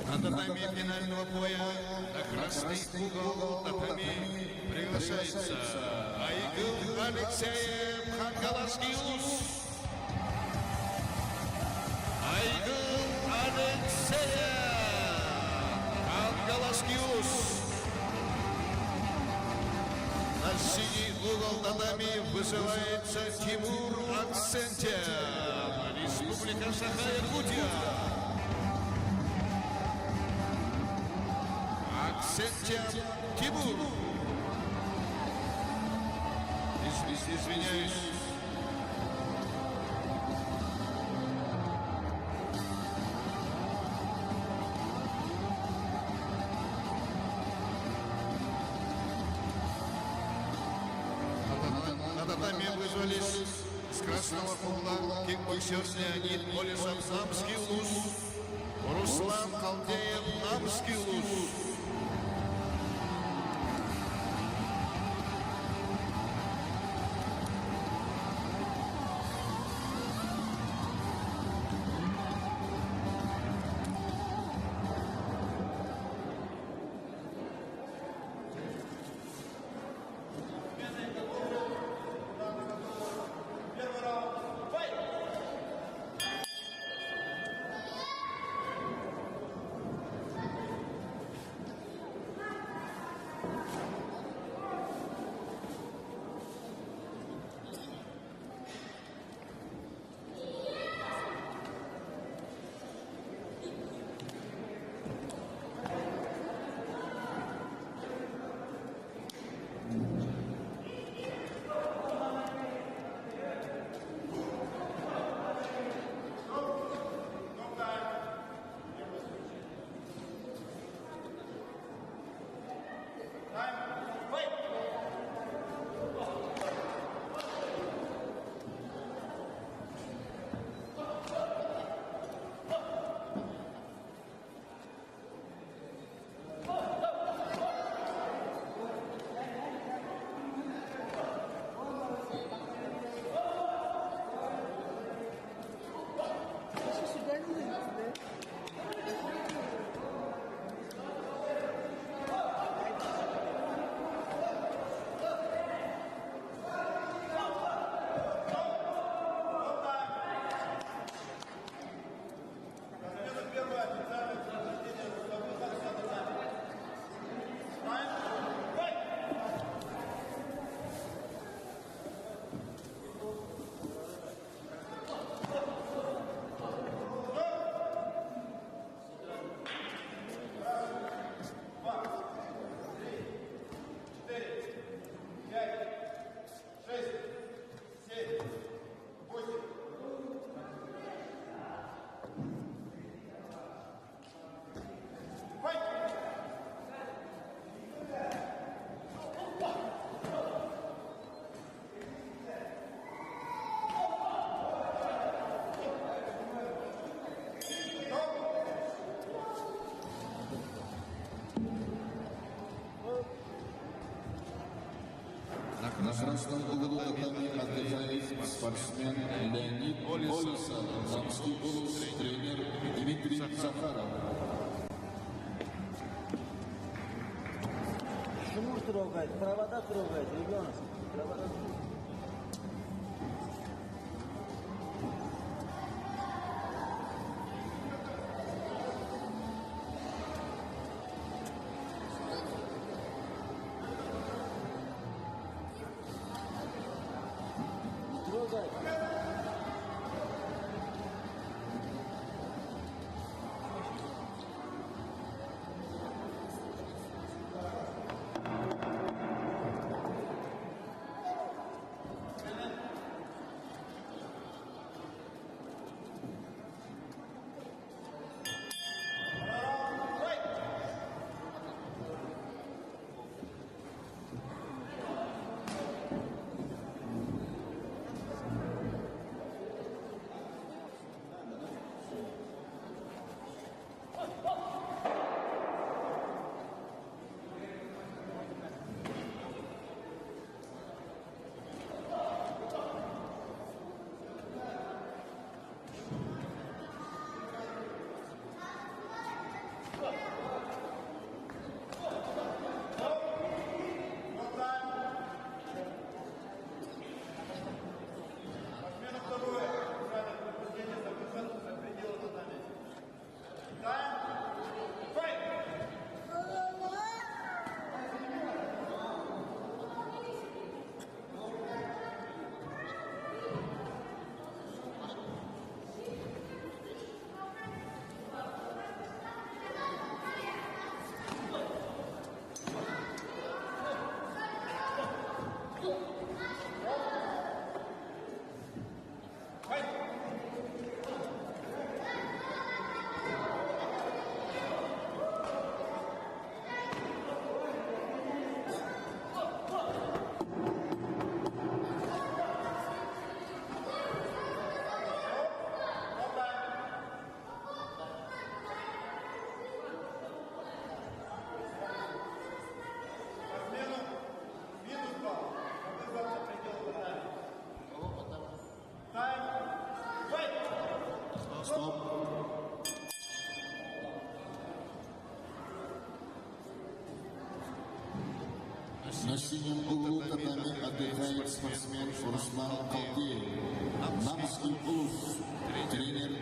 На татами финального боя красный угол татами приглашается Айгыл Алексеев Хангаласский улус. Айгыл Алексеев Хангаласский улус. На синий угол татами вызывается Тимур Аксентьев, Республика Саха-Якутия. Аксентьев Тимур. Извиняюсь. На татами вызвались с красного угла кикбоксер Леонид Олесов, Намский улус, Руслан Халдеев, Намский улус. На красном углу татами отдыхает спортсмен Леонид Олесов, Намский улус, тренер Дмитрий Захаров. Шнур трогает, провода трогает, ребенок. Провода трогает. Трогай. синем углу татами отдыхает спортсмен Руслан Калдеев. Намский улус. Тренер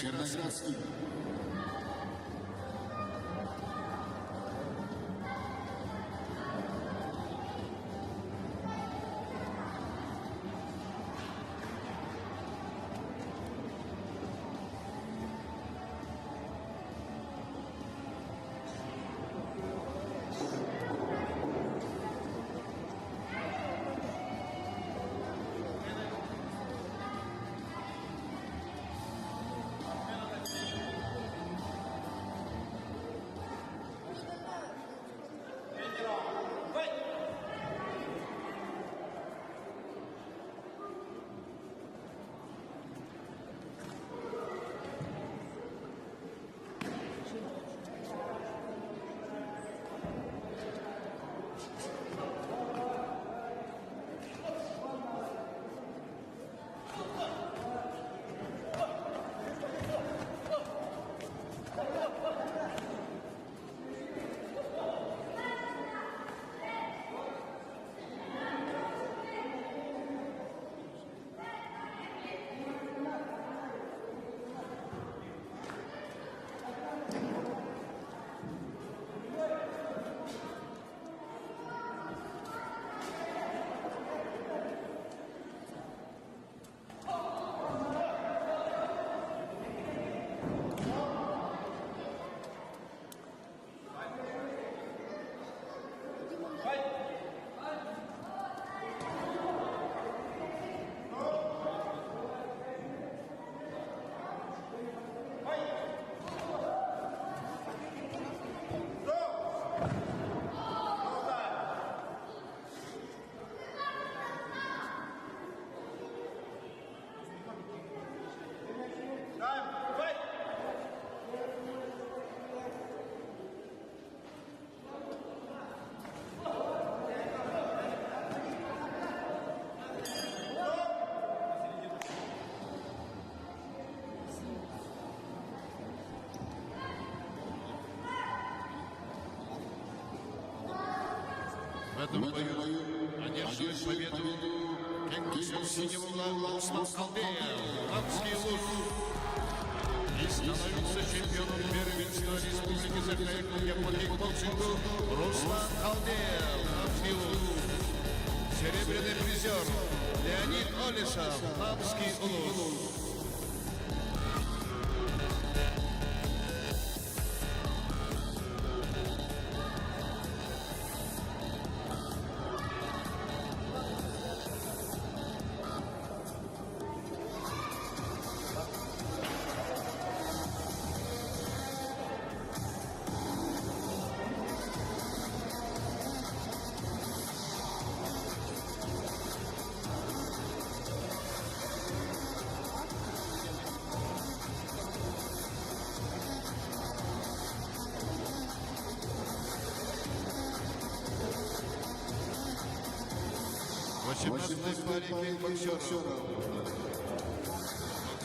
Черноградский. В этом бою одерживает победу кикбоксер синего угла Руслан Калдеев, Намский улус. И становится чемпионом первенства Республики Саха-Якутия по кикбоксингу Руслан Калдеев, Намский улус. Серебряный призер Леонид Олешев, Намский улус.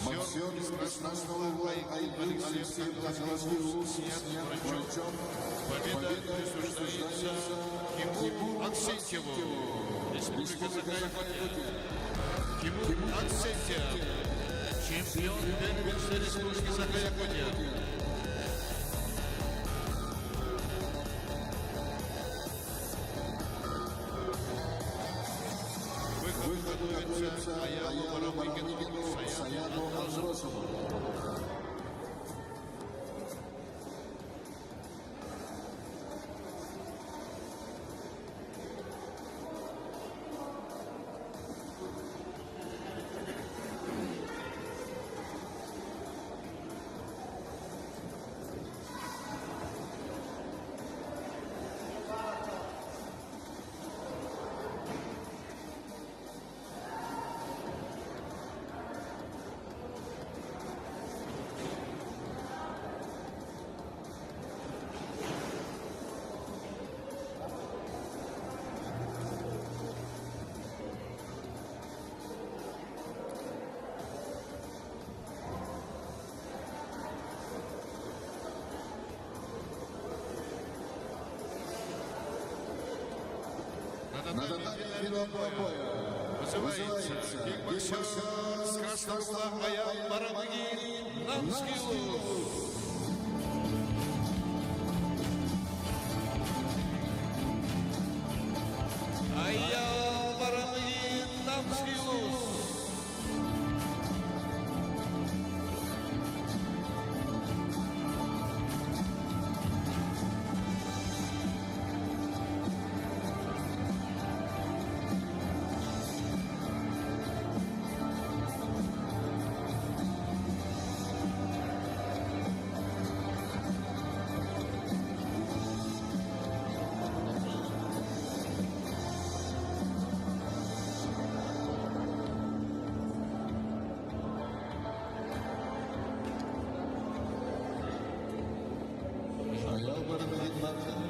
Боксер из Красного угла Алексей Козловский снят врачом. Победа присуждается Тимуру Аксентьеву, Республика Саха-Якутия. Тимур Аксентьев, чемпион первенства Республики Саха-Якутия. Выход готовится Аялу Барабыкину, Саяну Азросову. На татами финального боя вызывается кикбоксер с красного угла Аян Барамыгин Намскилус. Аян Барамыгин Намскилус. Аял Барамыгин Намскилус.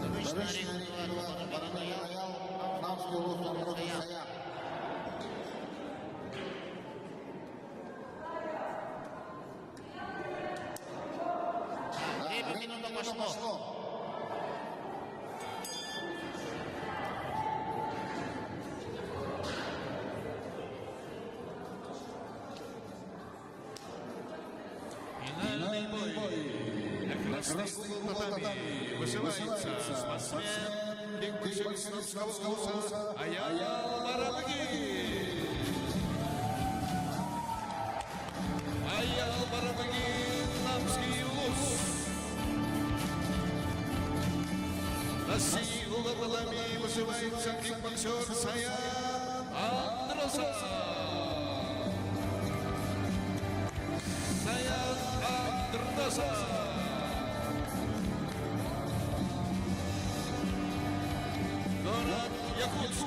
Обычно ринг Аял Намскилус Намрон Саян. Время минута пошло. Финальный бой. На красный угол татами вызывается спортсмен кикбоксер Намского вкуса Аян Барамыгин. Аян Барамыгин Намскилус. На синий угол татами вызывается кикбоксер Саян Андроса. Саян Андроса. Город Якутск.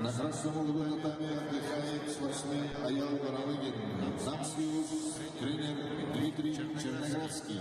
На красном углу татами отдыхает спортсмен Аял Баралыгин. Замский тренер Дмитрий Черноградский.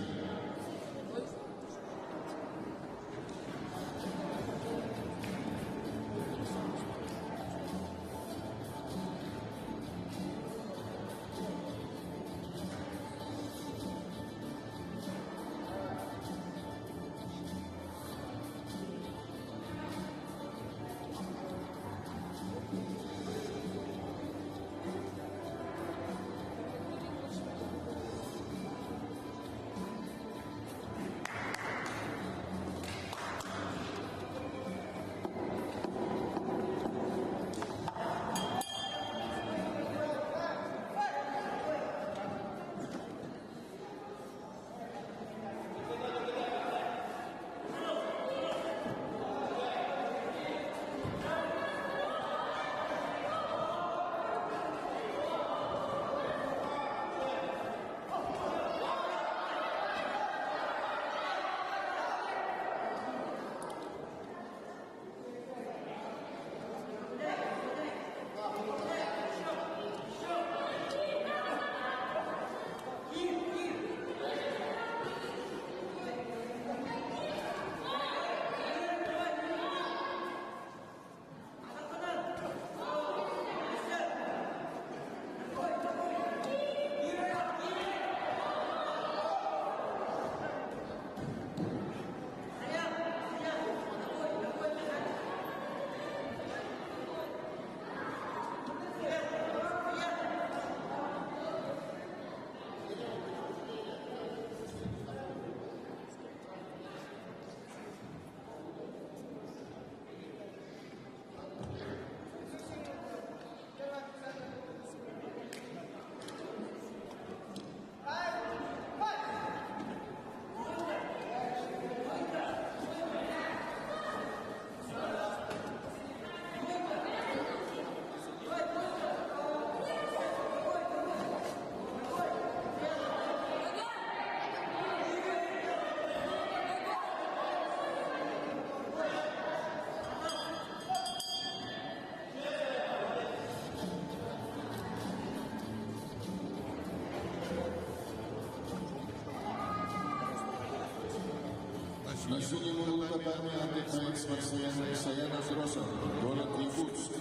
На синем углу татами отдыхает спортсмен Саян Азросов, город Якутск.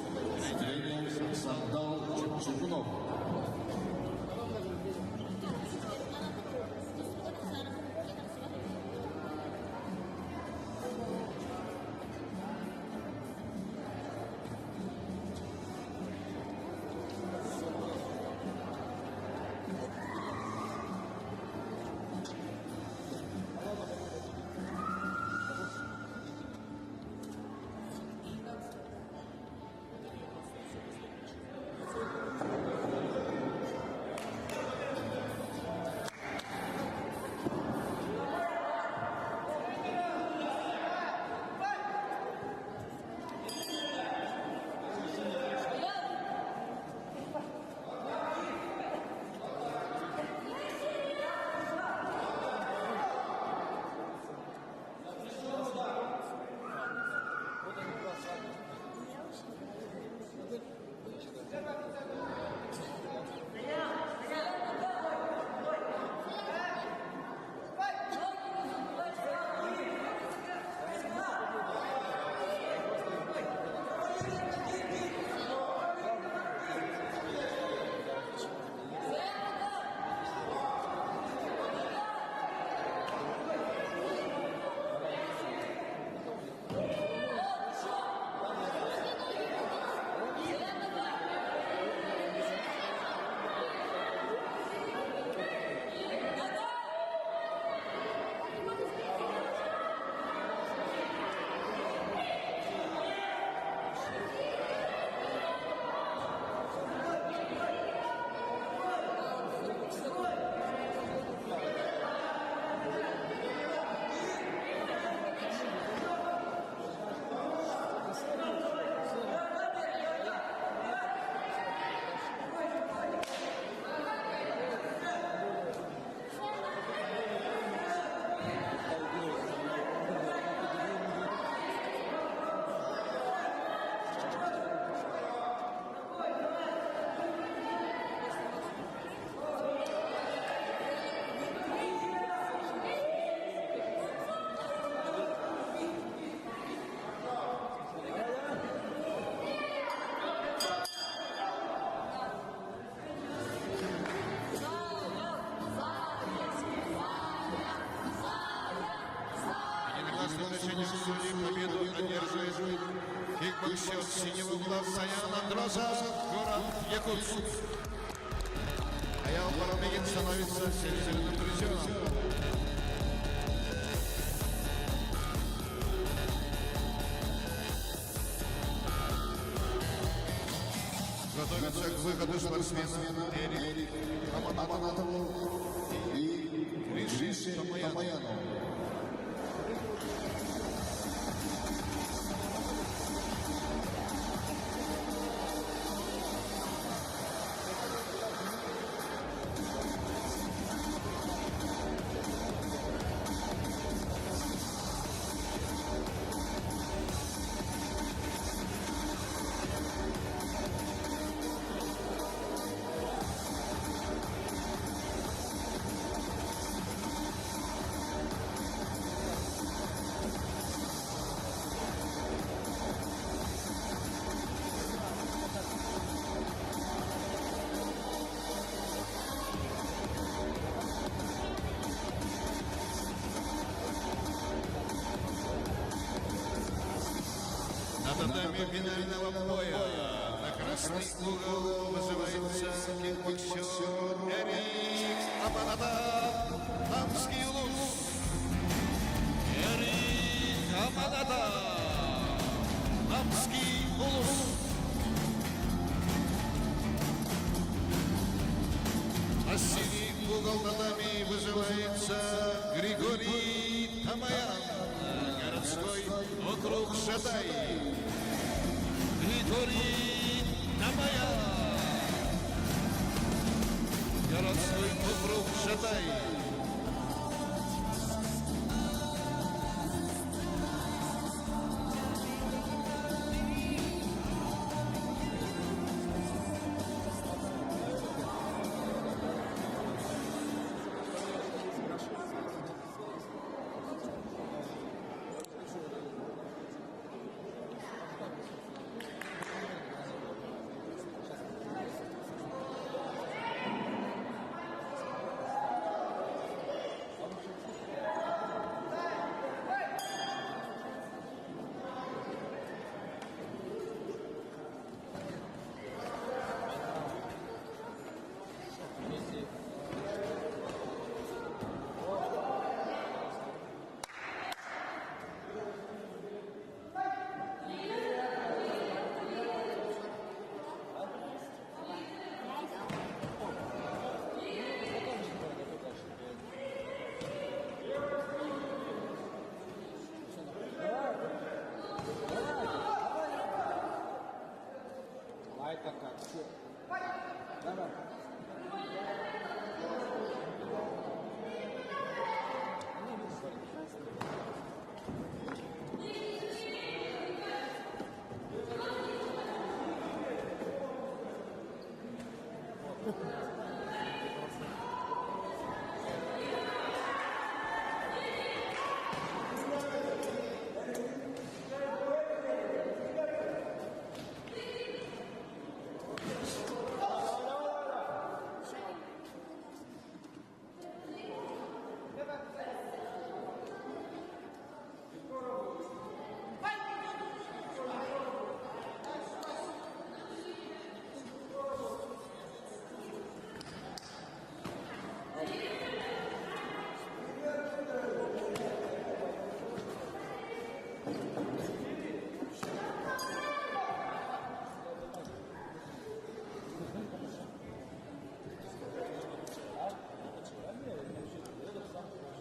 Тренер Сандал Чукунов. назад, город Якутск. Аял Парамегин становится серебряным призером. Готовится к выходу спортсмена Эрик Аманатов и Гришин Тамаянов. На татами финального боя на красный угол вызывается кикбоксер Эрик Аманатов, Дамский улус. Эрик Аманатов, Дамский улус. На синий угол татами вызывается Григорий Тамаян, городской округ Шатай. Григорий Тамаян, городской округ Шатай.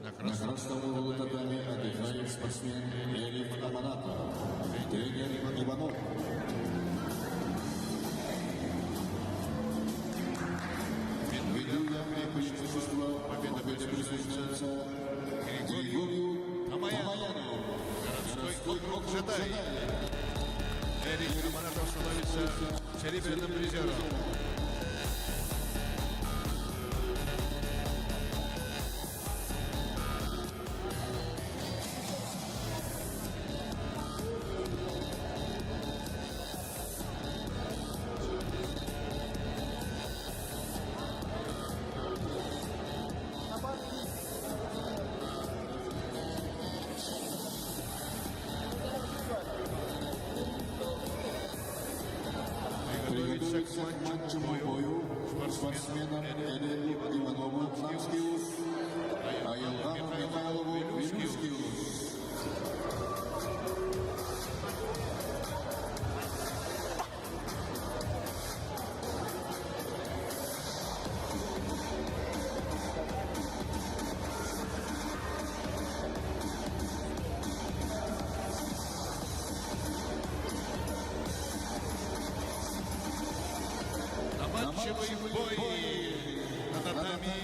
На красном углу татами отдыхает спортсмен Эрик Аманатов, тренер Иванов. Ведущая преимущество победа присуждается Григорию Тамаяну, Городской округ Шатай. Эрик Аманатов становится серебряным призером. Приготовиться к матчевому бою спортсменам Элелу Иванову Намский УЗ, а Елхану Михайлову Вилюйский УЗ. На матчевый бой на татами.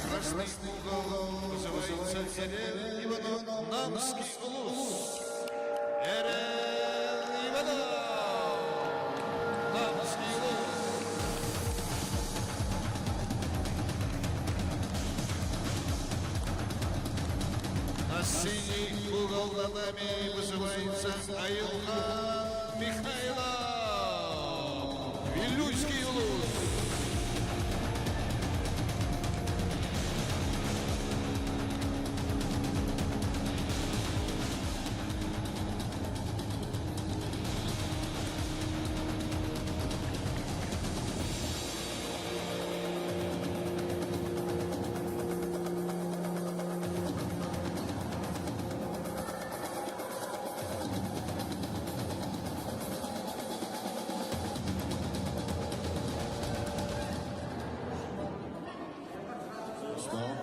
Красный угол называется Эрел Иванов, Намский УЗ. Эрел Иванов, Намский УЗ. На синий угол татами вызывается Аюхан Михайлов, Вилюйский УЗ. Стоп.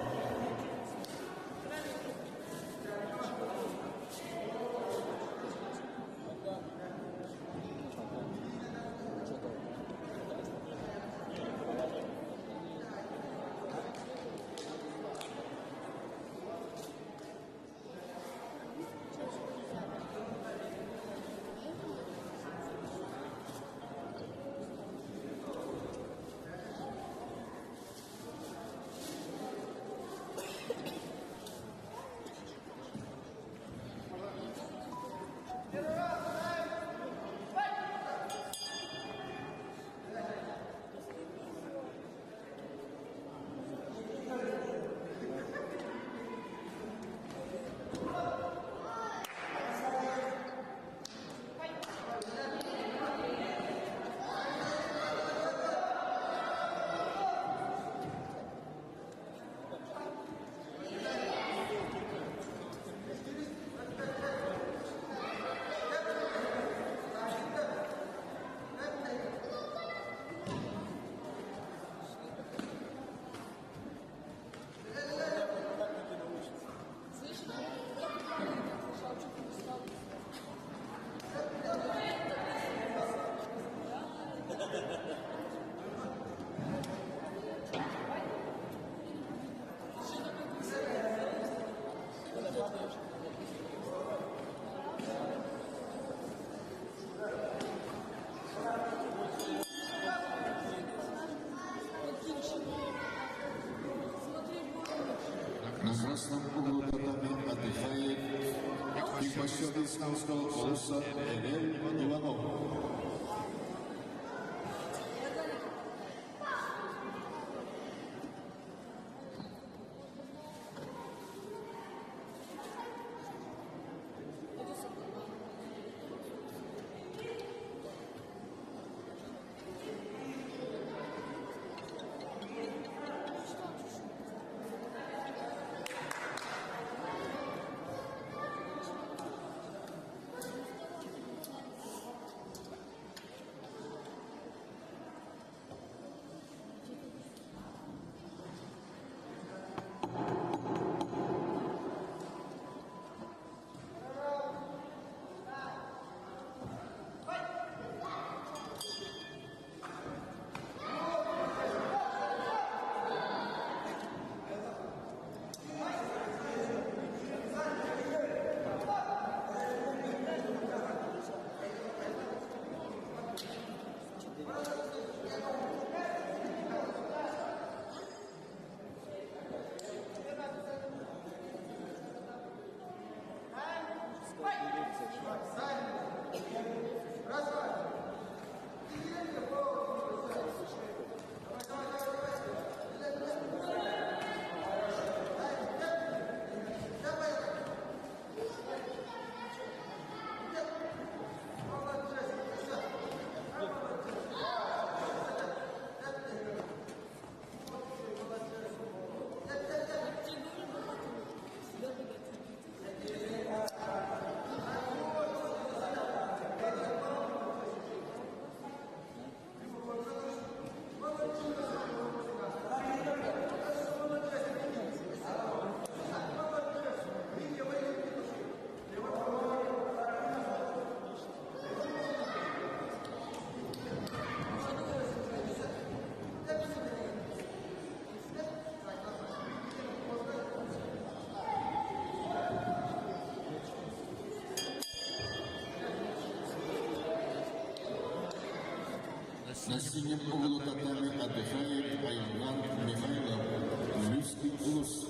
На красном углу татами отдыхает Кикбоксер из Намского УЗа Эрел Иванов. На синем углу татами отдыхает Айман Михайлов, Люский Улус.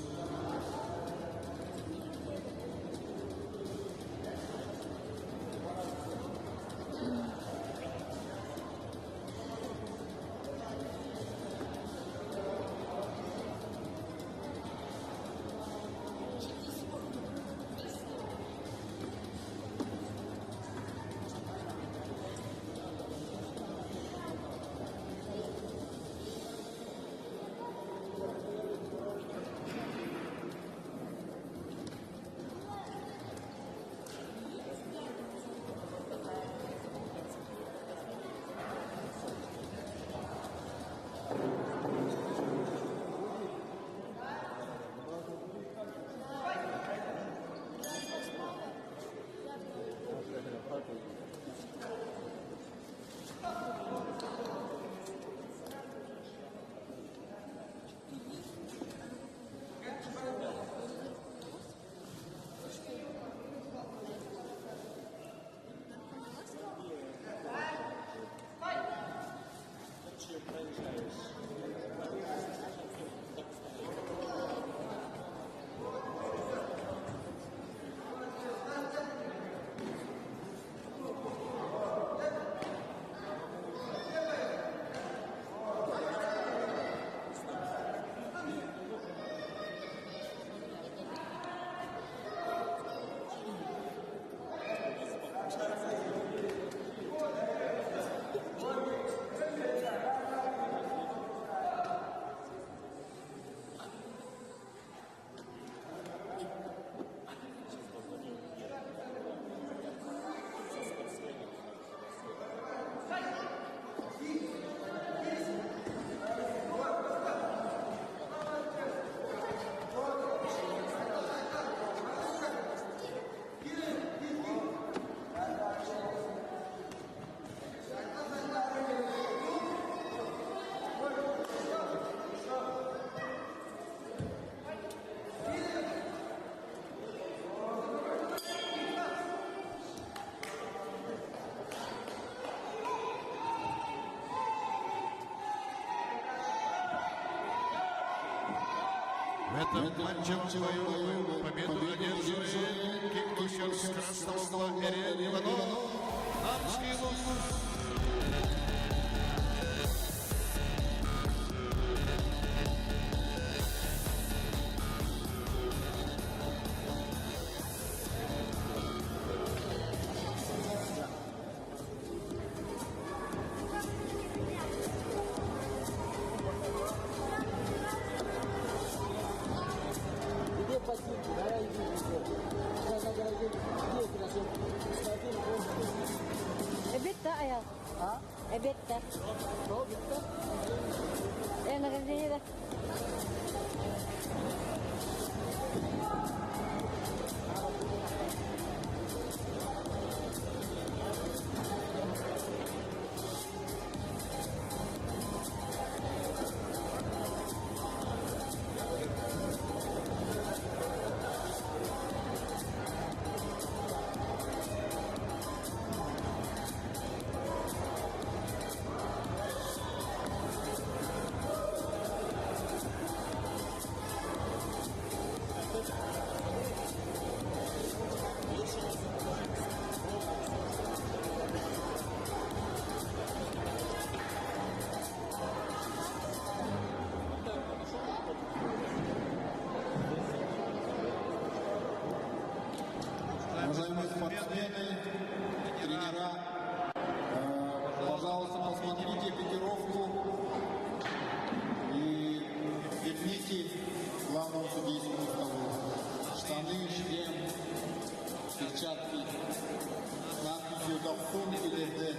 В этом матчевом бою победу одерживает кикбоксер с красного угла Эрен Иванов, Намский Луз. Где ботинки? Давай иди. Сейчас наградим. Где красотки? Смотри, Bitta ayol. Ha? Bitta. Что, bitti? Nagazini bak. Уважаемые спортсмены, тренера, пожалуйста, посмотрите экипировку и верните главному судейскому столу. Штаны, шлем, перчатки, с надписью «Дохтун» или «Д».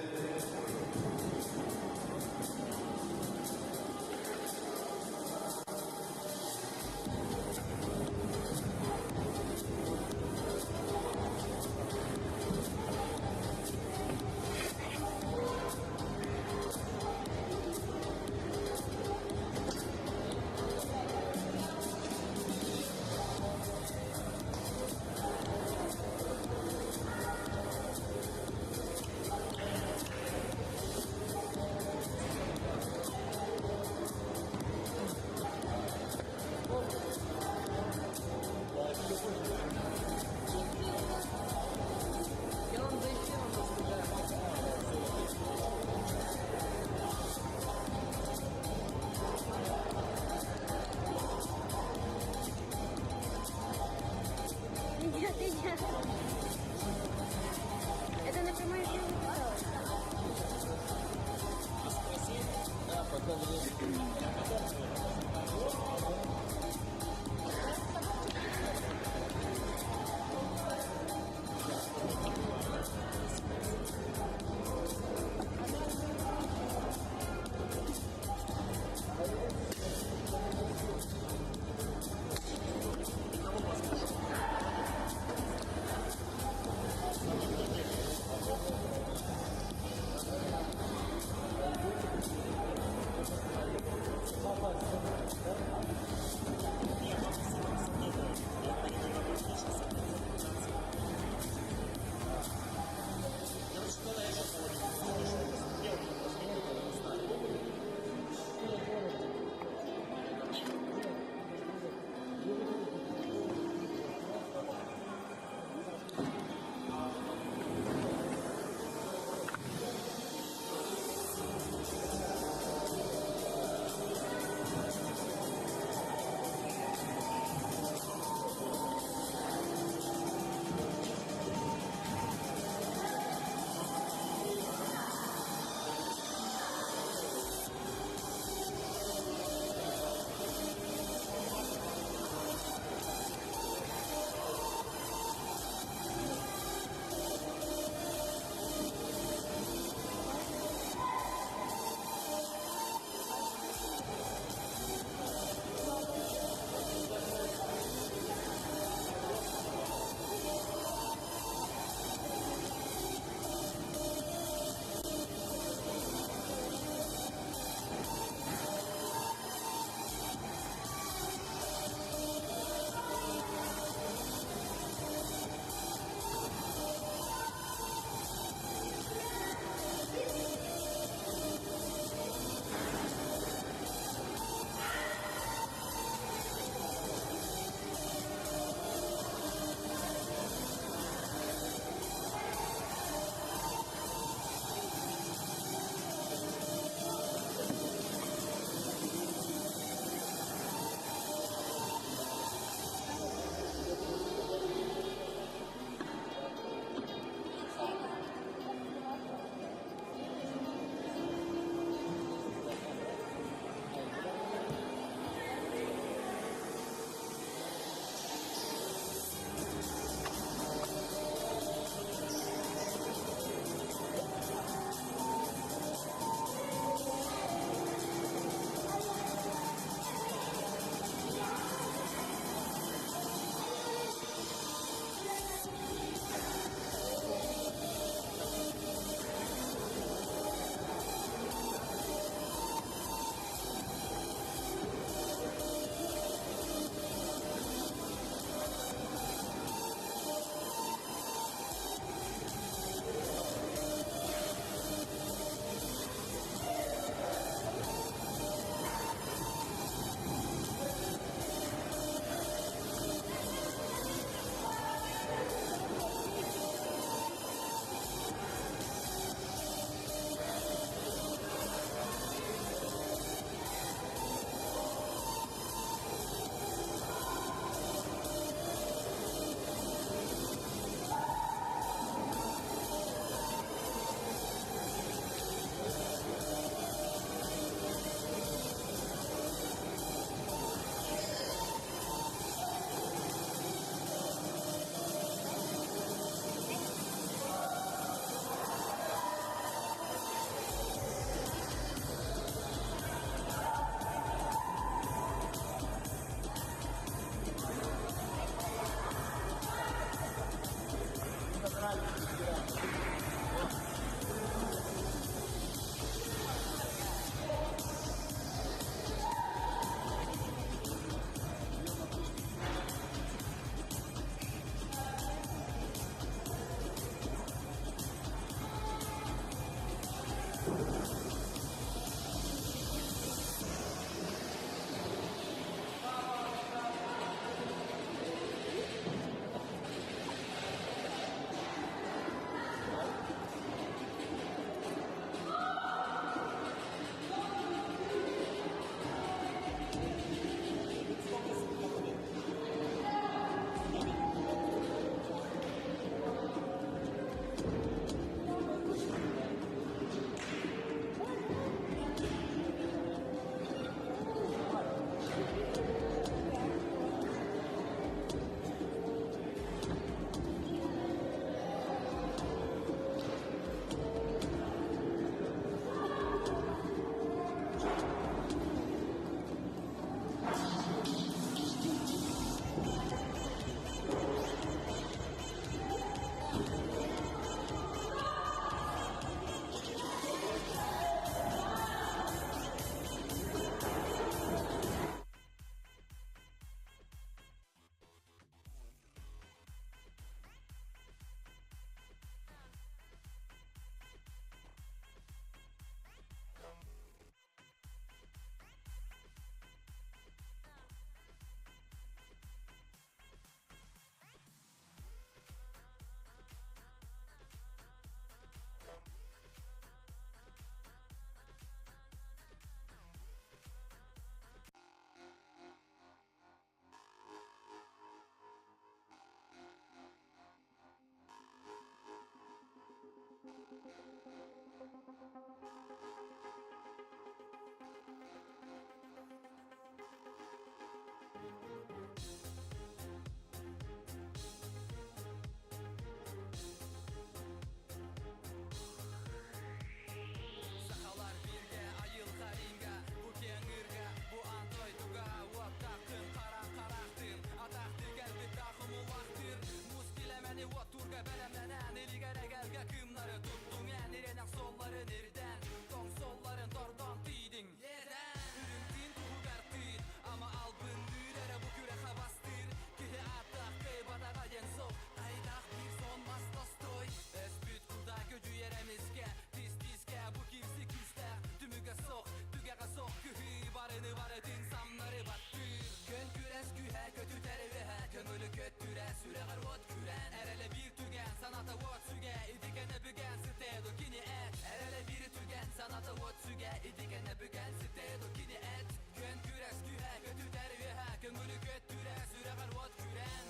sitedo kini et Erele biri tügen sanata ot süge İdikene bügen sitedo kini et Kön küres kühe kötü tervihe Köngülü köttüre süregar ot küren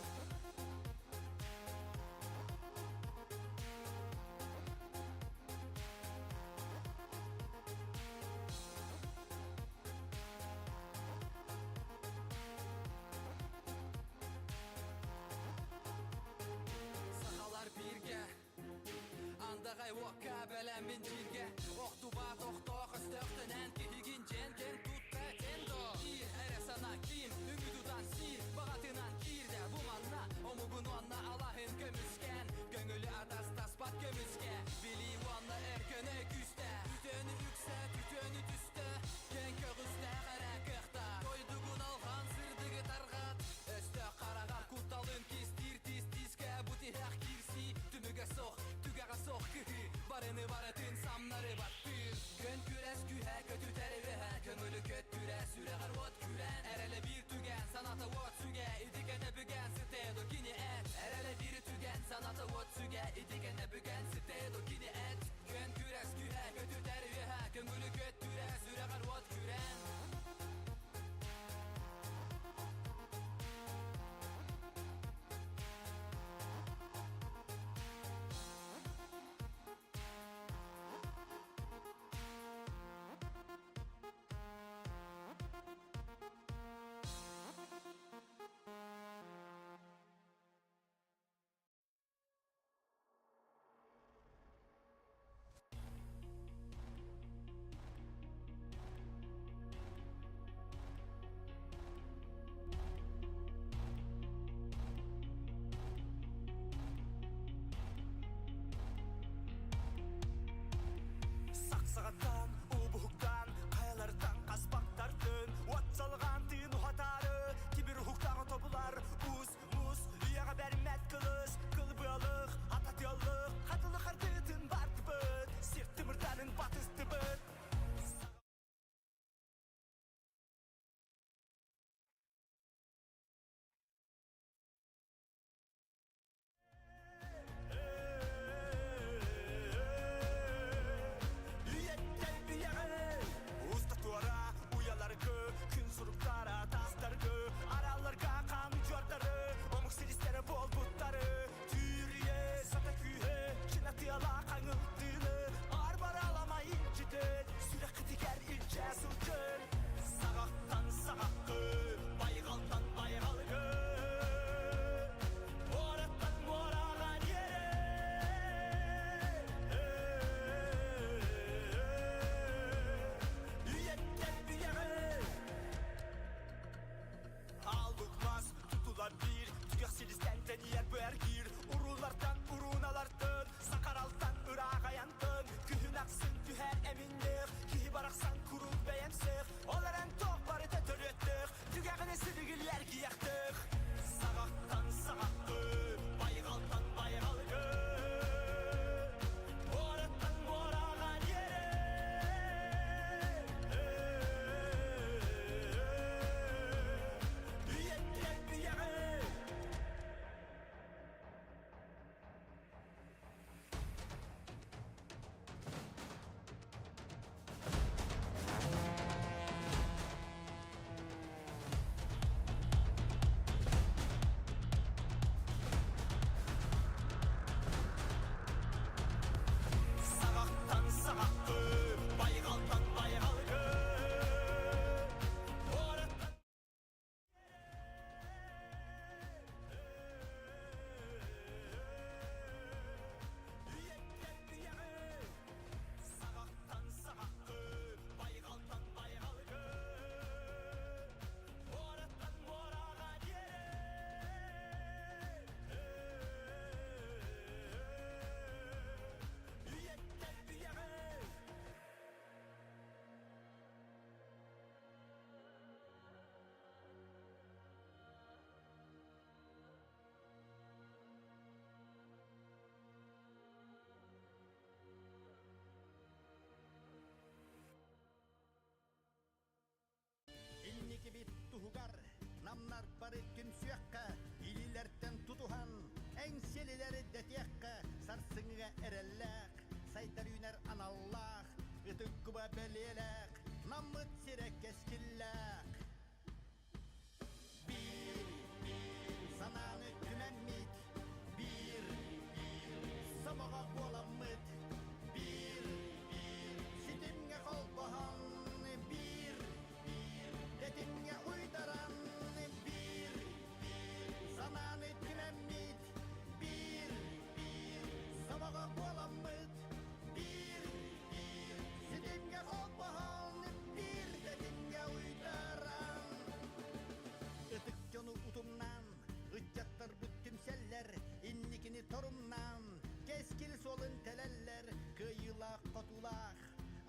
Sakalar birge Andagay okka belenmin jirge Oktubat oktok östöktenen Kihigin jenken tutta tendo İr ere sana kim Ümidudan sir Bağatınan kirde bu manna Omugun onna Allah'ın gömüsken Göngülü adas taspat gömüske Bili vanna erköne küste Tütönü ükse tütönü tüste Gen kögüste kara kıhta Koydugun algan sırdıgı targat Östö karagar kutalın kistir tis tiske Butihak kirsi tümüge sok Tügaga sok kıhı Barını baratın samları battır Kön küres kühe kötü tervihe Köngülü köttüre süregar vot küren Erele bir tügen sanata vot süge İdikene bügen sitedo kini et Erele bir tügen sanata vot süge İdikene bügen sitedo kini et Kön küres kühe kötü tervihe Köngülü köttüre süregar vot küren Сақсағаттан, убухуктан, қаялардан қаспақтардың От салған тыын ұхатары, кибір ұхуқтағы тобылар Уз, муз, үйаға бәрімәт қылыш, қылбылық, ататиялық Қатылық артытын барты бұд, серті мұрданын батысты бұд Күн сұруптара тастарғы Араларға қаны жордары Омық селістері бол бұттары Түйірие сата күйе Кинатыяла қаңылдылы Арбар аламай инчіділ Сүрек қытигер илчә сұлчыл Сағақтан сағаққы Байғалдан байғалғы Ораттан мораған ере Үйеттен бүйеғі Алдықмас тұтылар бір Түгек селістен ер бөр кир Урулардан урунalardın Сақаралдан ұрақ аяндың Күхін ақсын түхәр әмінлік Кихи барақсан күрул бәйәмсік Оларан тоқ бары тәтір өттік Түгәғіне сілігілер кияқтық Сағақтан сағаққы Байғалдан байғалғы Ораттан мораған ере Үйеттен бүйеғі Сағақтан сағаққы Байғалдан байғалғы Ораттан Үйеттен бүйеғі Сағақтан сағаққы Байғалдан байғалғы Ораттан мораған ере Үйеттен бүйеғі Инники бит туһугар, намнар бары түн сүйәккә, илиләртән тутуһан, әңселеләре дәтиәккә, сарсыңга әрәлләк, сайдар үнер аналлах, ытык куба белелек, намыт сирек кескиллек. Bir, sananı tümemmit, bir, sabağa bolamıt, bir, sitimge kolbahan, bir, detimge uydaran, bir, sananı tümemmit, bir, sabağa bolamıt, bir, sitimge kolbahan, bir, detimge uydaran. Itık jonu utumnan, ıccattır büttüm seller, innikini torumnan, keskil solun teleller, kıyılak kotulak,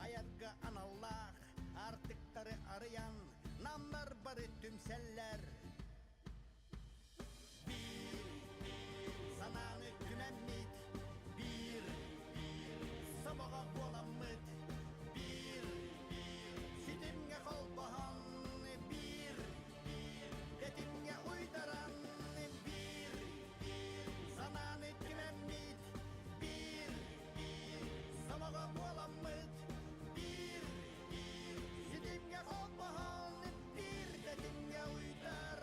ayarga anallak, artıkları arayan, namlar barı tümseller. Bir, sananı tümemmit, bir, sabağa bolamıt, bir, sitimge kolbahan, bir, detimge uydaran, bir, sananı tümemmit, bir, sabağa bolamıt, bir, sitimge kolbahan, bir, detimge uydaran.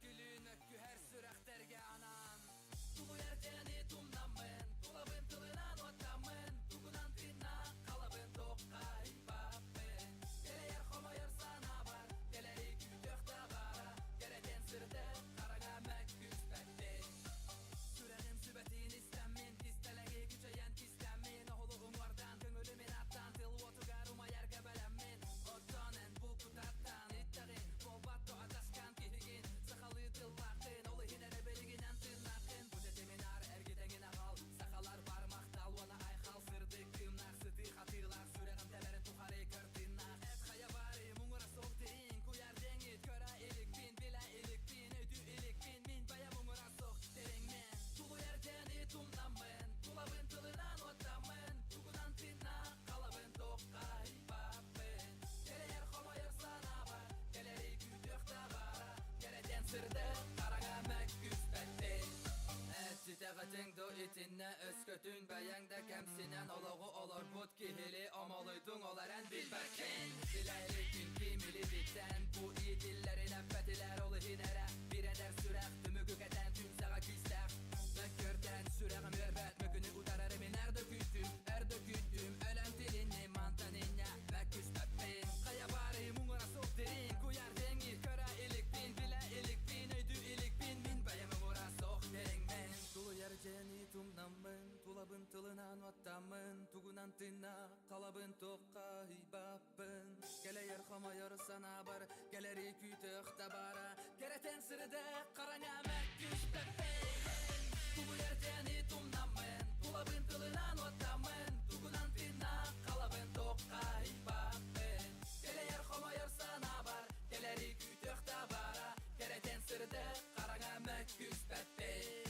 külün ökkü her sürekterge anan Tulu yerteni tumnamın Tulabın tılından otamın Tugunan tinna kalabın tokkay babın Gele yer homayır sana var Geleri kütökta bara Gereden sırdı karaga mekküs betti Süreğim sübetin istenmin Distelegi güçeyen istenmin Oğluğum vardan köngülümün attan Til otugar umayar gebelenmin Ottonen bu kutattan İttagin bobatto adaskan kihigin Sakalı tillakın Olu hinere beliginen tırnakın Bu dedemin ar ergidengin ağal Sakalar barmak dalvana aykal Sırdık tımnak sıtı hatırlar Süreğim telerin tuharı kırtınnak Et kaya bari mungura soktin Kuyar dengit köra ilik bin Bila ilik bin ödü ilik bin Min baya mungura sok teringmen Tulu yerteni tumnamın Tulabın tılından otamın Tugunan tinna kalabın tokkay babın Gele yer homayır sana var Geleri kütökta bara Gereden sırdı karaga mekküs betti Titeğetin do itinne öskötün Beyende kemsinen ologu olur But kihili omoluydun olaren bilbekin Dileyli gün kimili bitten Bu iyi dillerin effetiler olu hinere Bir eder sürek tümügük eden tümseğe küsler Mökkörten süreğim örbet Mökünü udararımı nerede küttüm Erde küttüm ölem dilini mantaninja Mekküs beppin Kaya bari mungura sok derin Kuyar dengi köra ilik bin Bila ilik bin öydü ilik bin Min baya mungura sok derin men Tulu yerceni tumnamın Tulabın tılınan otamın Tugunan tinna kalabın tokkay babın Gele yer homayır sana bar Geleri kütökta bara Gereten sırıda karanya mekküs beppin Tulu yerceni tumnamın Tulabın tılınan otamın Tugunan tinna kalabın tokkay babın Gele yer homayır sana bar Geleri kütökta bara Gereten sırıda karanya mekküs beppin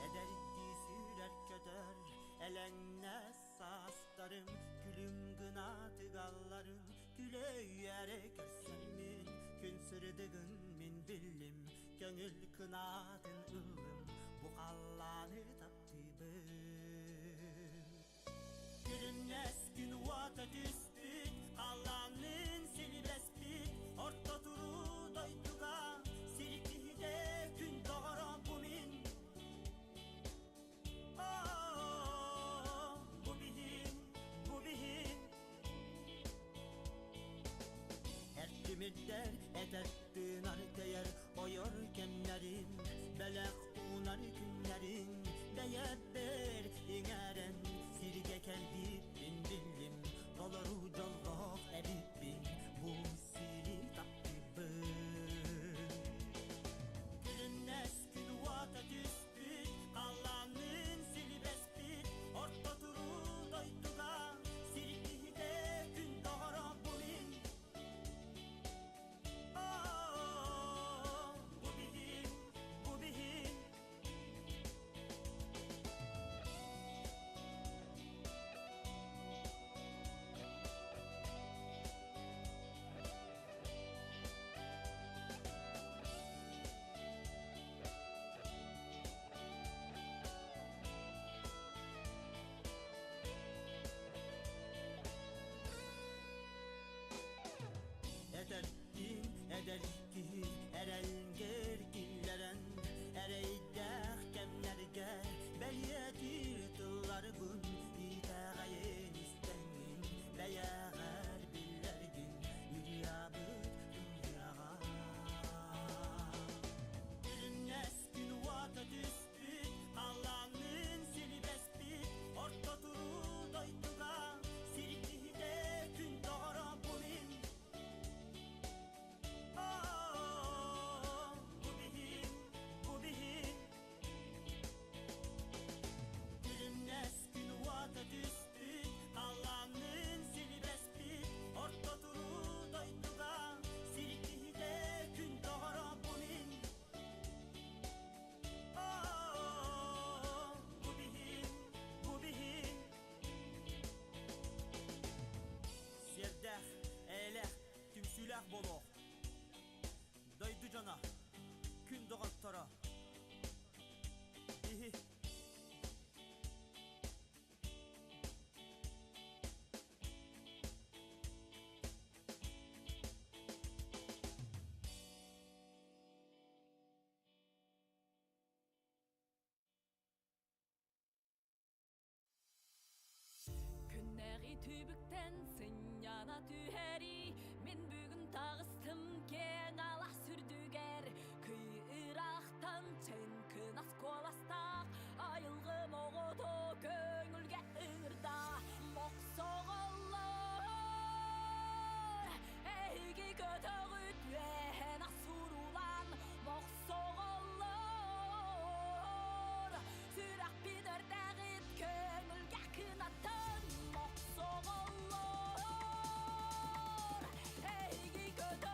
Ederdi sürer köder Elenne saslarım Gülüm gınadı gallarım Güle yere görsenmin Gün sürdüğün min billim Gönül kınadın ıllım Bu kallanı taptibim Görünmez gün vata düspüt Kallanın seni bespit Orta duru doyduga Sirkihide gün doğru bu min Bu bihin Her kimidder ederdi nar değer Oyor kemlerin Belek unar günlerin Beyebber ingeren Sirge kelbi bin billim Dolaru callah ebibin Bu siri takkibin Görünmez gün vata düspüt Kallanın sili bespit Orta duru doyduga Sirkihide gün doğru bu min түбіктен сыняна түйәри мен бүгін тағыстым кең ала сүрдігер күйірақтан ченкін асколастақ айылғым оғыды көңілге ырда моқсоғылыр әйгі көтіғіт вән асурулан моқсоғылыр сүрақ бидір дәғіт көңілге кынатын моқсоғылыр әйгі көтіғіт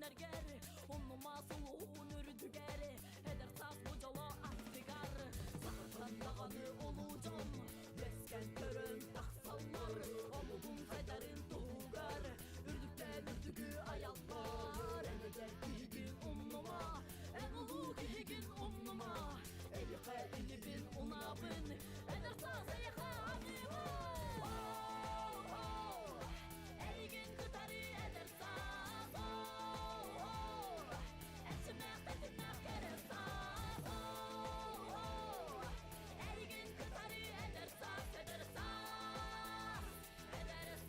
berger Onuma soluğun ürdüger Eder saz bu jolo attigar Sakırlandağını olucan Lesken körün taksallar Omudun kaderin tuğgar Ürdükten ürdügü ayallar Eder kihigin onuma En ulu kihigin onuma Elika ilibin unabın Eder saz elika anima Erigin kıtarı eder saz Etçimler tetimler kerer saz Erigin kıtarı eder saz Eder saz Eder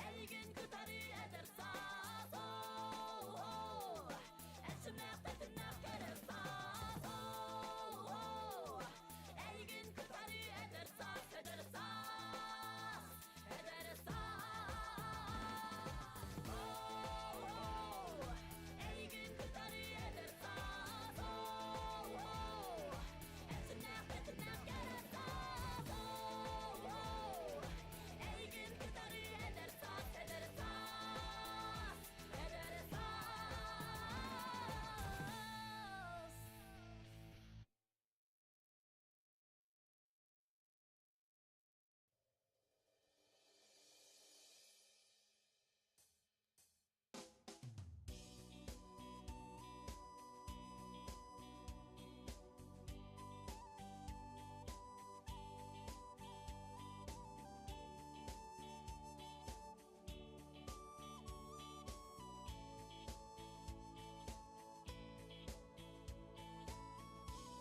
Erigin kıtarı eder saz Etçimler tetimler kerer saz Erigin kıtarı eder saz Eder saz Eder saz Erigin kıtarı eder saz Etçimler tetimler kerer saz Erigin kıtarı eder saz Eder saz Eder saz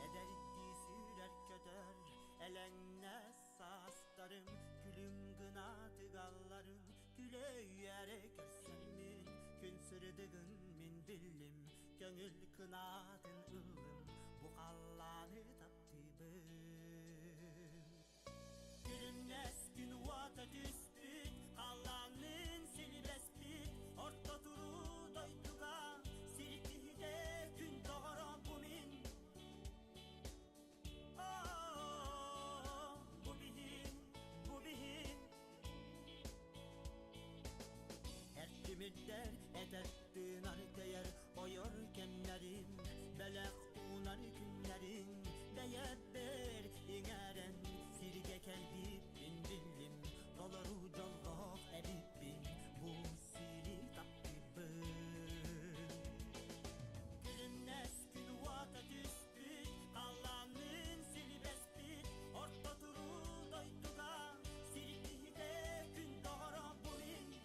Ederdi sürer köter Elenne saslarım Gülüm gınadı gallarım Güleyere görsenmin Gün sırdığın min billim Gönül kınadın ıllım Bu kallanı taptibim Gülünnes gün vata düspüt Kallanın sili bespit Orta duru doyduga Sirkihide gün doğru bu min Bu bihin Her kimidder eder dinar değer Oyor kemlerin Belek unar günlerin Beyebber ingeren Sirge kelbi bin billim Dolaru callah elibin Bu sili takkibin Gülünnes gün vata düspüt Kallanın sili bespit Orta duru doyduga Sirkihide gün doğru bulin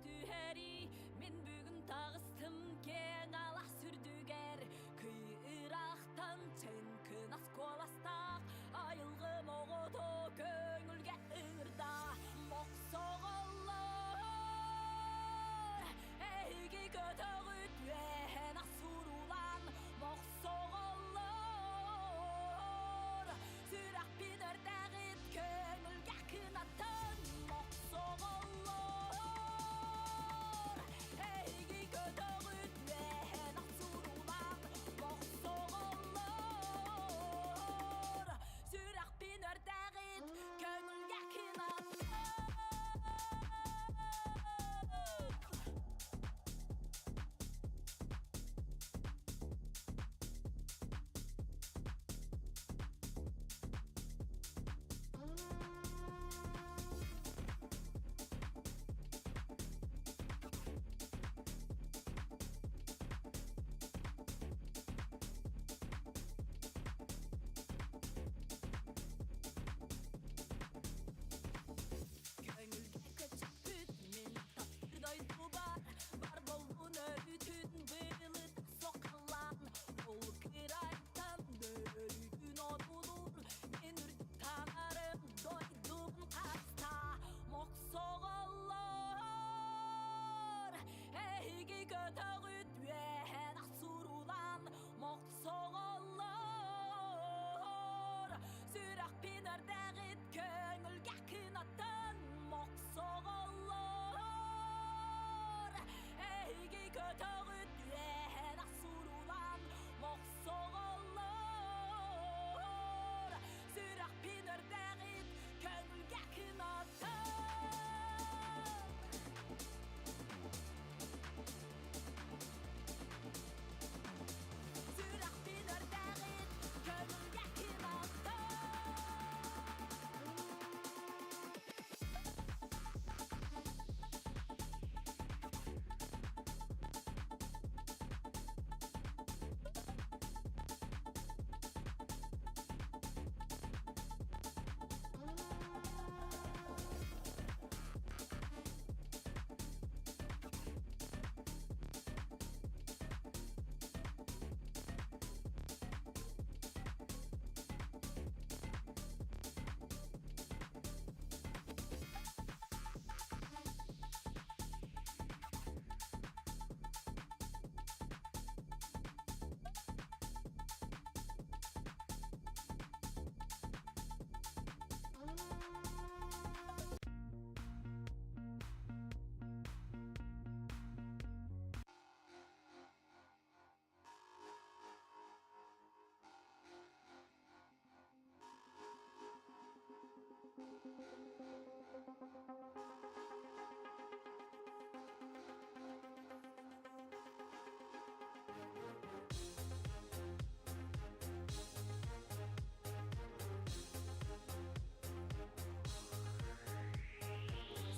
tüheri Min бүгін тағыстым кен алақ сүрдігер Кыйырақтан ченкін асколастақ Айылғым оғыто көңілге ырда Моқсоғылар Әйгі көтіғіт вән асурулан Моқсоғылар Сүрақ пен өрдәғіт көңілге кынатын Моқсоғылар Әйгі көтіғіт вән асурулан Моқсоғылар Сүрақ пен өрдәғіт көңілге кынатын Көңілге көчіп бүт мен таптырдай тубар Бар болуын өйтін бұлыт соққылан Ол кірайттан бөлігін отулur Мен үрді танарым дойдым қаста Моқсоғылар Әйгі көтіғіт вән асурулан Моқсоғылар Сүрақ пен өрдәғіт көңілге кынатын Моқсоғылар Әйгі көтіғіт вән асурулан Моқсоғылар Сүрақ пен өрдәғіт көңілге кынатын Сүрақ пен өрдәғіт көңілге кынатын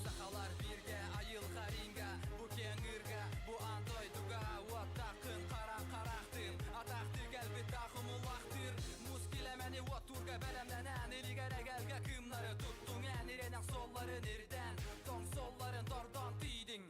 Сақалар бірге айылға ринга Бұ кеңірге, бұ андойдуға Оттақын қарақтым Атақты кәлбі тақым ұлақтыр Мұскилемені оттурға бәлемленен Илігәрек әлге кымнары тұттың ән Иренің солларын ерден Тоң солларын тордан түйдің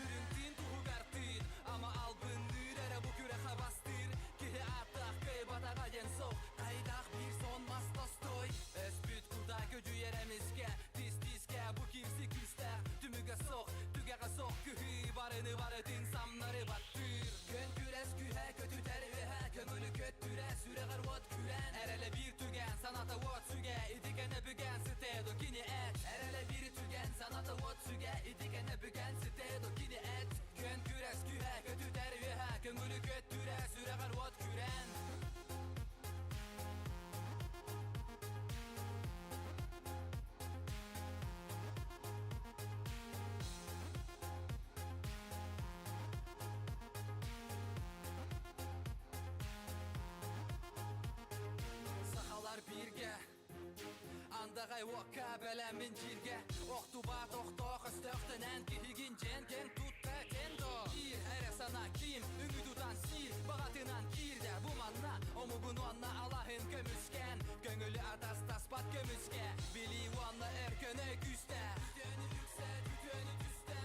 Үріңтін тұғығартын Ама албын үрері бұ күре қабастыр Кеге аттақ көй батаға ен соқ Қайдақ бір сонмас достой Өспүт құда көжі еремізге Тиз-тизге бұ кирси күстәр Түміге соқ, түгеға соқ Күхі барыны барытын самнары баттыр Көн күрес күхә көтü тәрвеһә Көңілі көттүрә сүрәғар от күрән Әрәлі бір түген саната от сүге Идікені бүген сітеді кені әт Әрәлі бір түген саната от сүге Идікені бүген сітеді кені әт Көн күрес күхә көтü тәрвеһә Көңілі көттүрә сүрәғар от күрән Сақалар бірге Андағай оққа бәләмін жерге Оқтуба тоқтоқ үстіқтінен Кегін женген тұтта кендо Ир әрі сана ким Үңідудан сир Бағатынан кирде Бұманна омығын онна Аллахын көміскен Көңілі атас таспат көміске Били онна әркөні күсті Түтені бүксе түтені түсті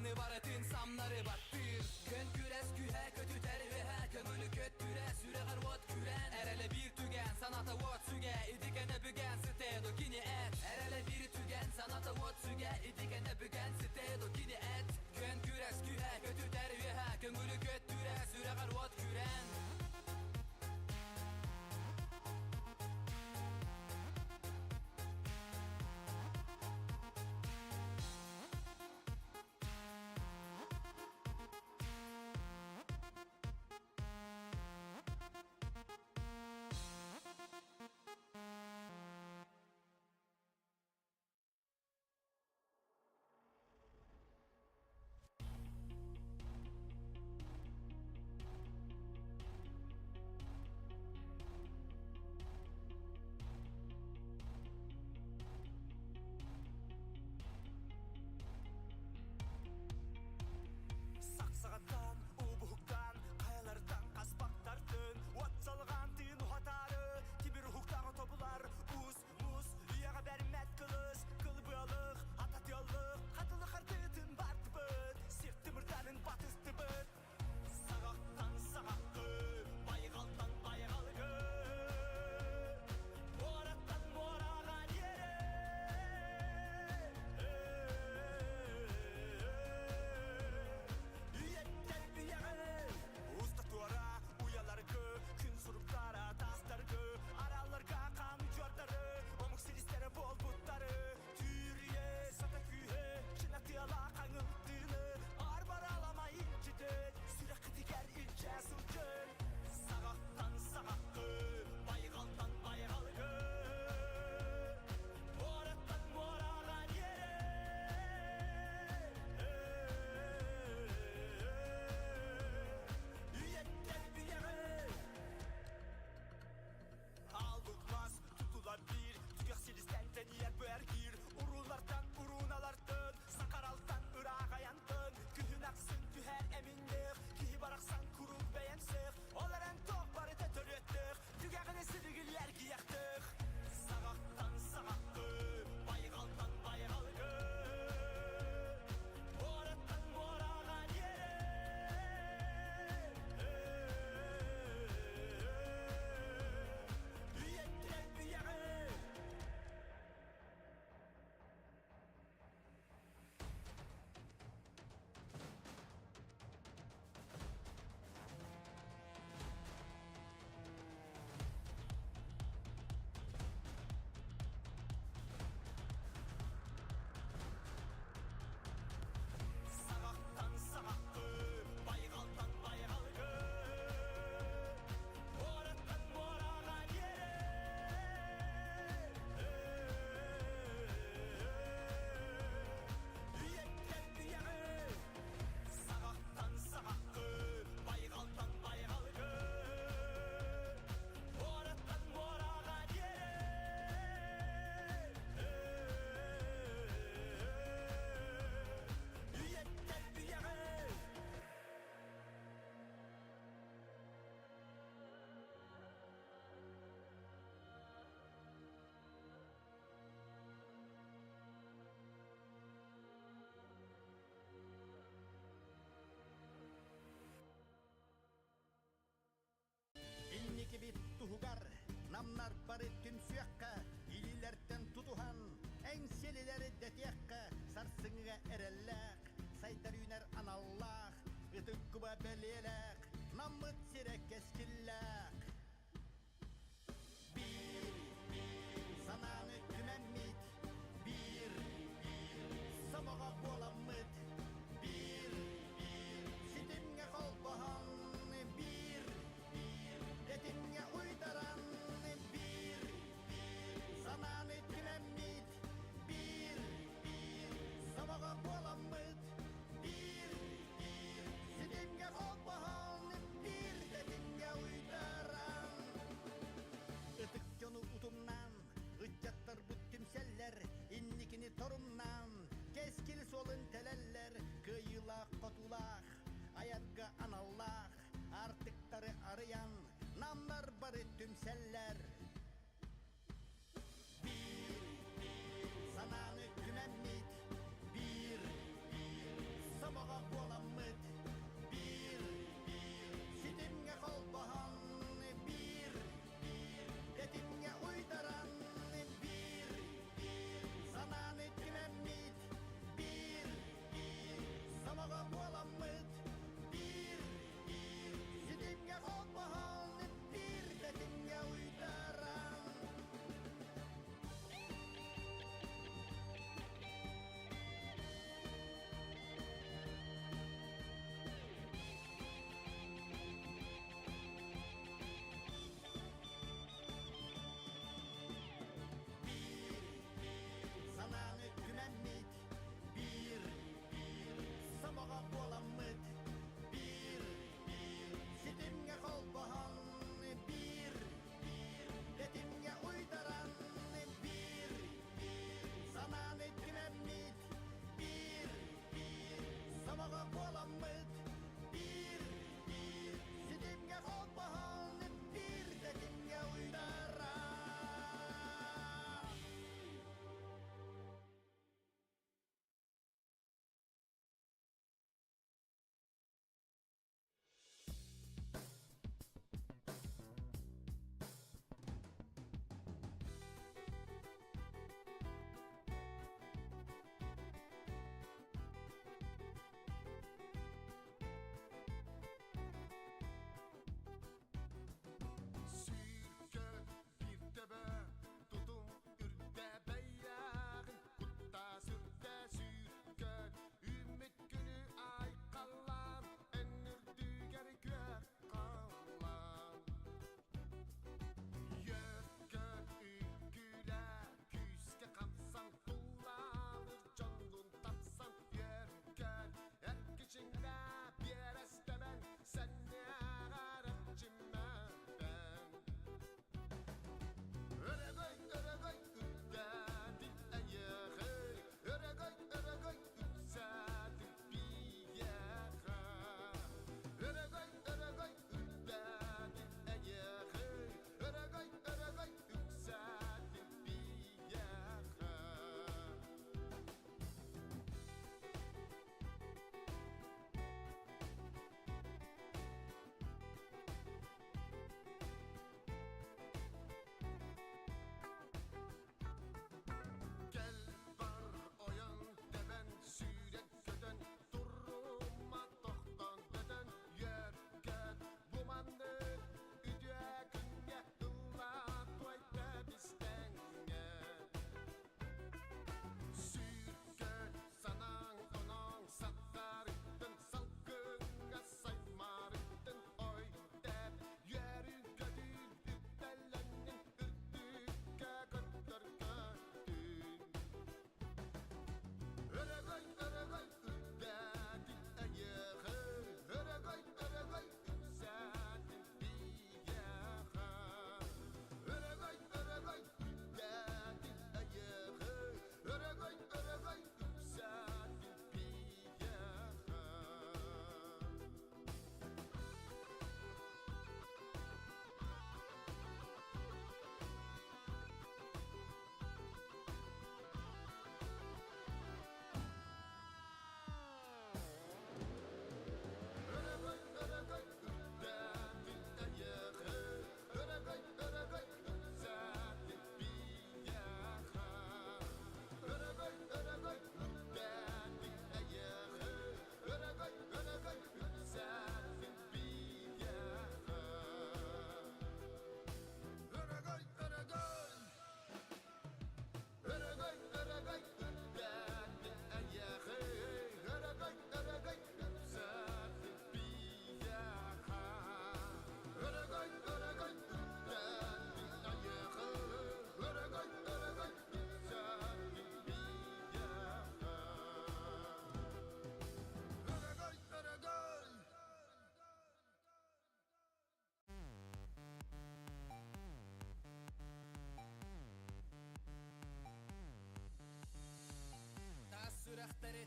Seni baratın samları battır. Kön küres kühe kötü tervihe. Kömülü köttüre süre garvot küren. Erele bir tügen sanata vot süge. İdikene bügen stedo kini et. Erele bir tügen sanata vot süge. İdikene bügen stedo kini et. Kön küres kühe kötü tervihe. Kömülü köttüre süre garvot küren. Сақсағаттан, убухуктан, қаялардан қаспақтартын Уатсалған тыйын ұхатары, кибір ұхуктағы тобылар Уз, муз, үйаға бәрімәт қылыз Қылбылық, ататиялық, қатылық артытын барты бұд Серті мұртанын батысты бұд Сағақтан сағаққы, байғалдан байғалығы Бораттан бораған ері Үйеттер бүйәғі Уста туара, уяларғы Күн сұруптара, тастарғы Араларға қан жордары Омық сирістері бол бұттары Түйірие, сата күйе Шынатыяла қаңылтыны Арбар аламайын жіді Сүрәқі тегер үлчә сұлжын Сағақтан сағаққы Байғалдан байғалғы Бораттан бораған ері Үйеттер бүйәғі Алдылмас, тұтылар бір Түгек селістен тәнияр бәргір Ұрулардан ұруналардың Сақаралтан ұрақ аянтын Күхін ақсын түхәр әмінлік Кейі барақсан күріп бәйәмсік Оларын тоқ бары тәтір еттік Түгәғіне сілігілер кияқтық Сағақтан сағаққы Байғалдан байғалғы Бораттан бораған ері Үйеттер бүйәғі Сағақтан сағаққы, байғалдан байғалғы Бораттан бораған ері Үйеттер бүйәғі Сағақтан сағаққы, байғалдан байғалғы Бораттан бораған ері Үйеттер бүйәғі Инники бит туһугар, намнар бары түмсүякка, илилерден тутухан, әңселилери дәтиякка, сарсыңыга эрелләк, сайдар юнер аналлах, ытык куба белеләк, наммыт сирек кескилләк. Bir, sananı tümemmit, bir, sabağa bolamıt, bir, sitimge kolbahan, bir, etimge uydaran, bir, sananı tümemmit, bir, sabağa bolamıt, bir, sitimge kolbahan, bir, etimge uydaran. Itık jonu utumnan, ıccattır bu tümseller, innikini torumnan, keskil solun teleller, kıyıla kotulak, ayarga anallah, artıkları arayan, namlar barı tümseller. Bir, sananı tümemmit, bir, sabah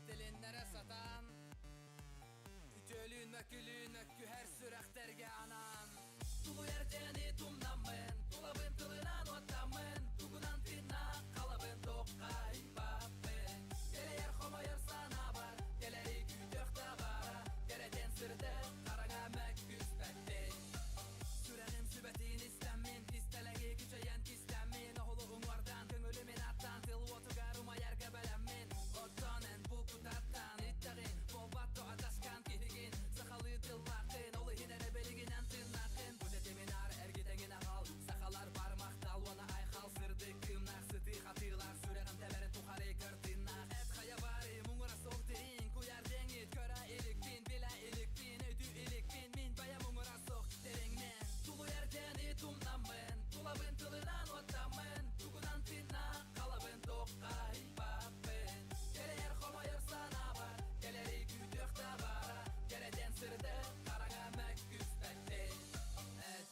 tilinlere satan Kütölün mökülün mökkü her sürekterge anan Tulu yerceni tumnamın Tulabın tılınan otamın Tugunan tinna kalabın tokkay babın Gele yer homayır sana var Geleri güdökta bara Gereten sırdı karaga mökküs betti Süreğim sübetin istenmin Distelegi küçeyen istenmin Oğluğum vardan köngülümün attan Til otugarıma yerge belenmin Ottonen bu kutattan İttağin bol batto adaşkan kihigin Sakalı tillakın Olu hinere beliginen tırnakın Bu dedemin ağrı ergitengin ağal Sakalar parmak dalvana ayhal Sırdı kımnak sıtı hatırlar Süreğim temerin tuharı kırtınnak Et kaya bari mungura soğdin Kuyar dengit köra iliktin Bila iliktin ödü iliktin Min baya mungura soğ deringmen Tulu yerden itumnamın Tulabın tılınan otamın Tugunan tinna kalabın tokkay babın Gele yer homayır sana var Geleri güdökta bara Gereden sırdı karaga mökküs betti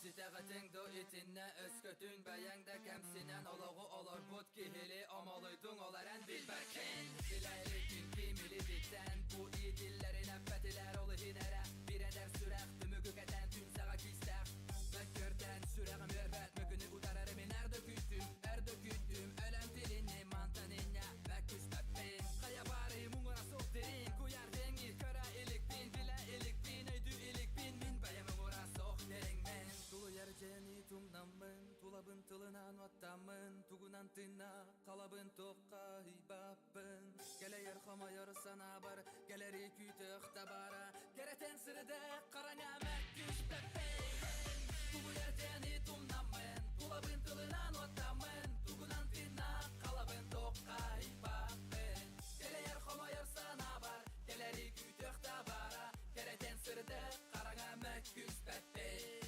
Titeğitin do itinne öskötün Beyende kemsinen ologu olur Bud kihili omoluydun olaren bilberken Bileylikin kimili bitten Bu iyi dillerin effetiler olu hinere Bir eder sürek tümügük eden tümseğe kistek Bekörten süreğim yerbet Mükünü udararımı nerede küttüm Erde küttüm ölem dilini mantaninja Mökküs beppin Kaya bari mungura sok derin Kuyar dengit köra iliktin Bila iliktin öydü iliktin Min baya mungura sok derin men Tulu yerceni tumnamın Tulabın tılınan ottamın Tugunan tinna kalabın tokkay babın Gele yer homayır sana bar Geleri kütük tabara Gereten sırıda karana mökküs beppin Tulu yerceni tumnamın Tulabın tılınan ottamın Tugunan tinna kalabın tokkay babın Gele yer homayır sana bar Geleri kütük tabara Gereten sırıda karana mökküs beppin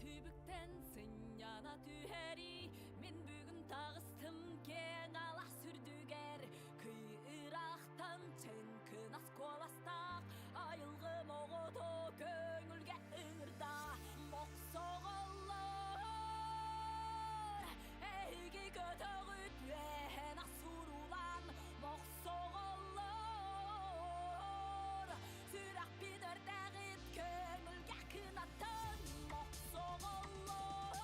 түбіктен сыняна түйәри мен бүгін тағыстым кен ала сүрдігер күй ырақтан ченкін асколастақ айылғы моғото көңілге ыңырда моқ соғылыр әйге көтөгіт вән асурулан моқ соғылыр сүрақ бидірдәғіт көңілге кынаттын моқ соғылыр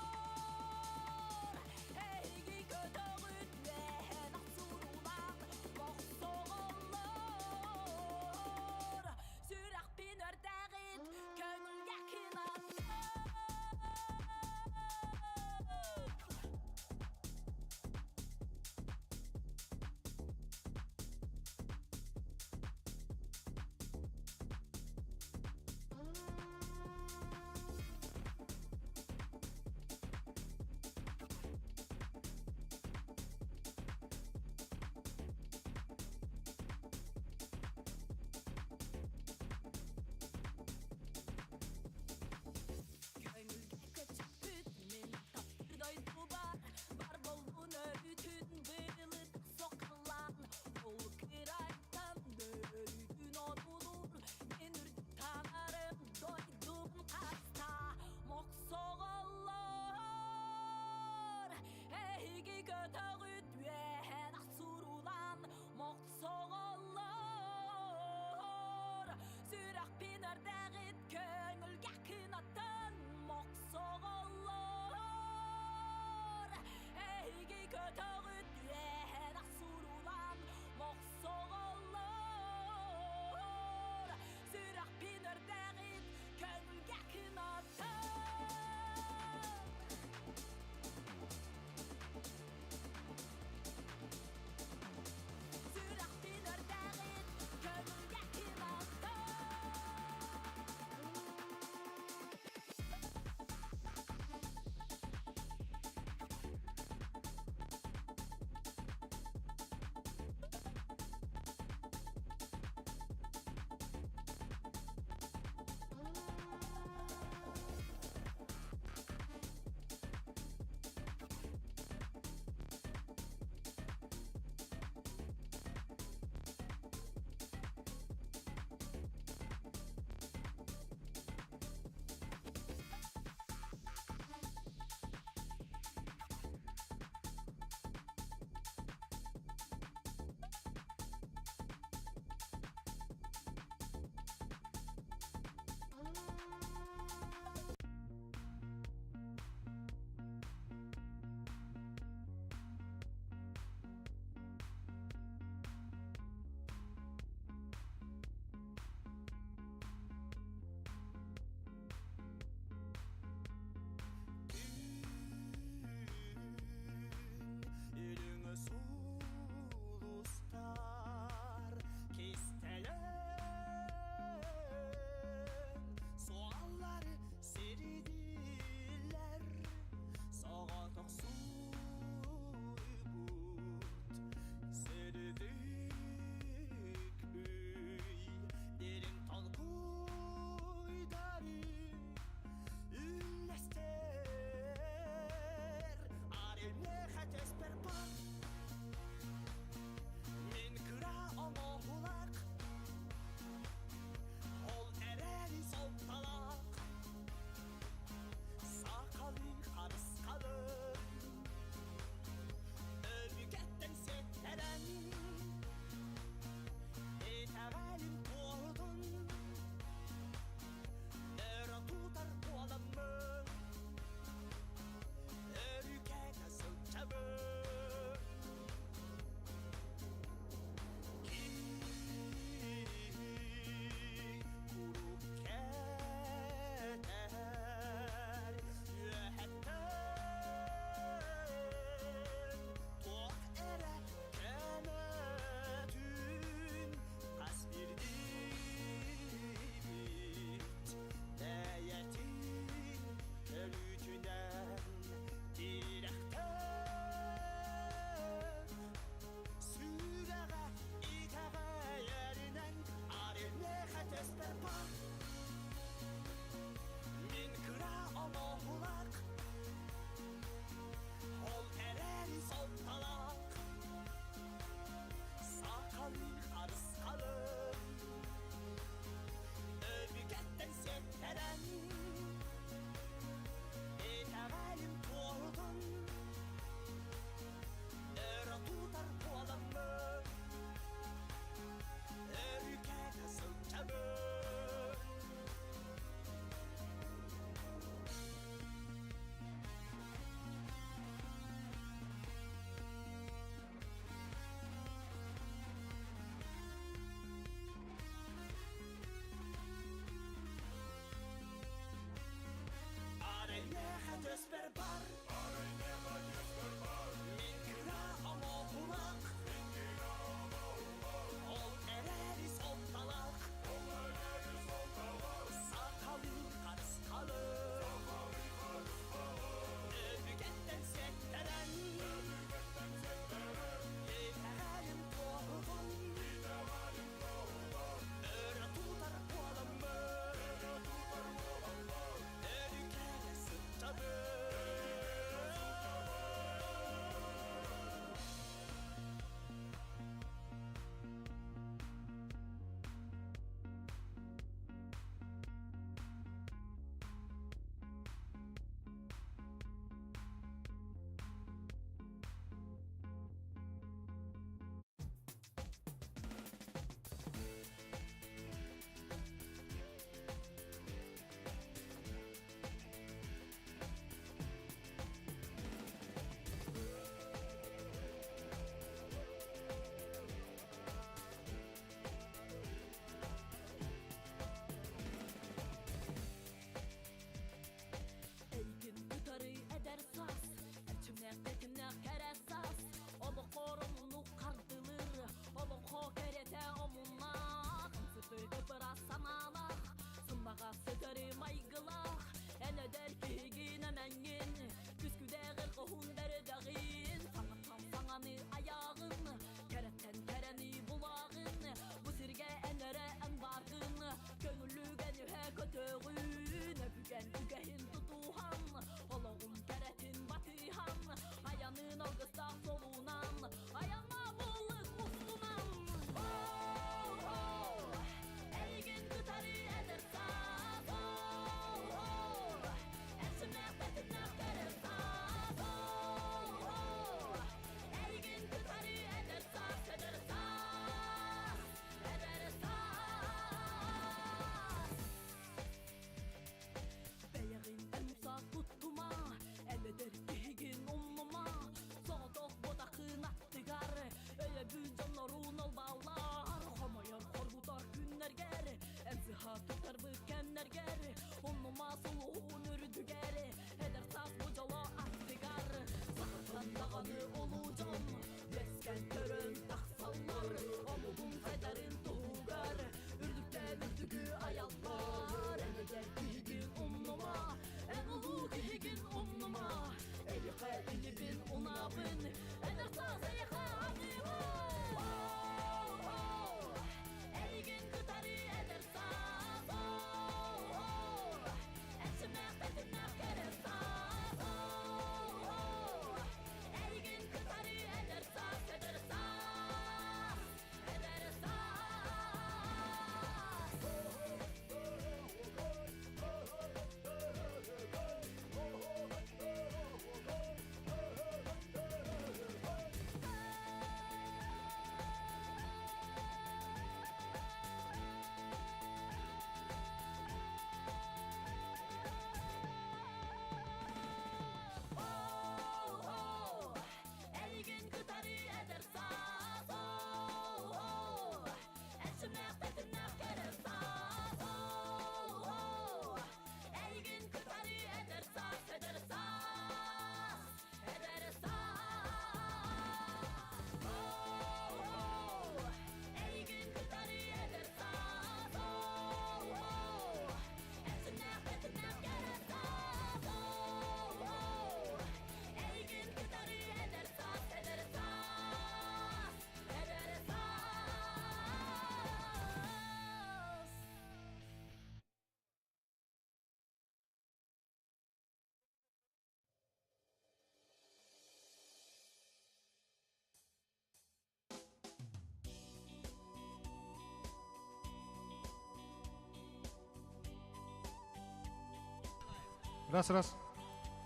Раз.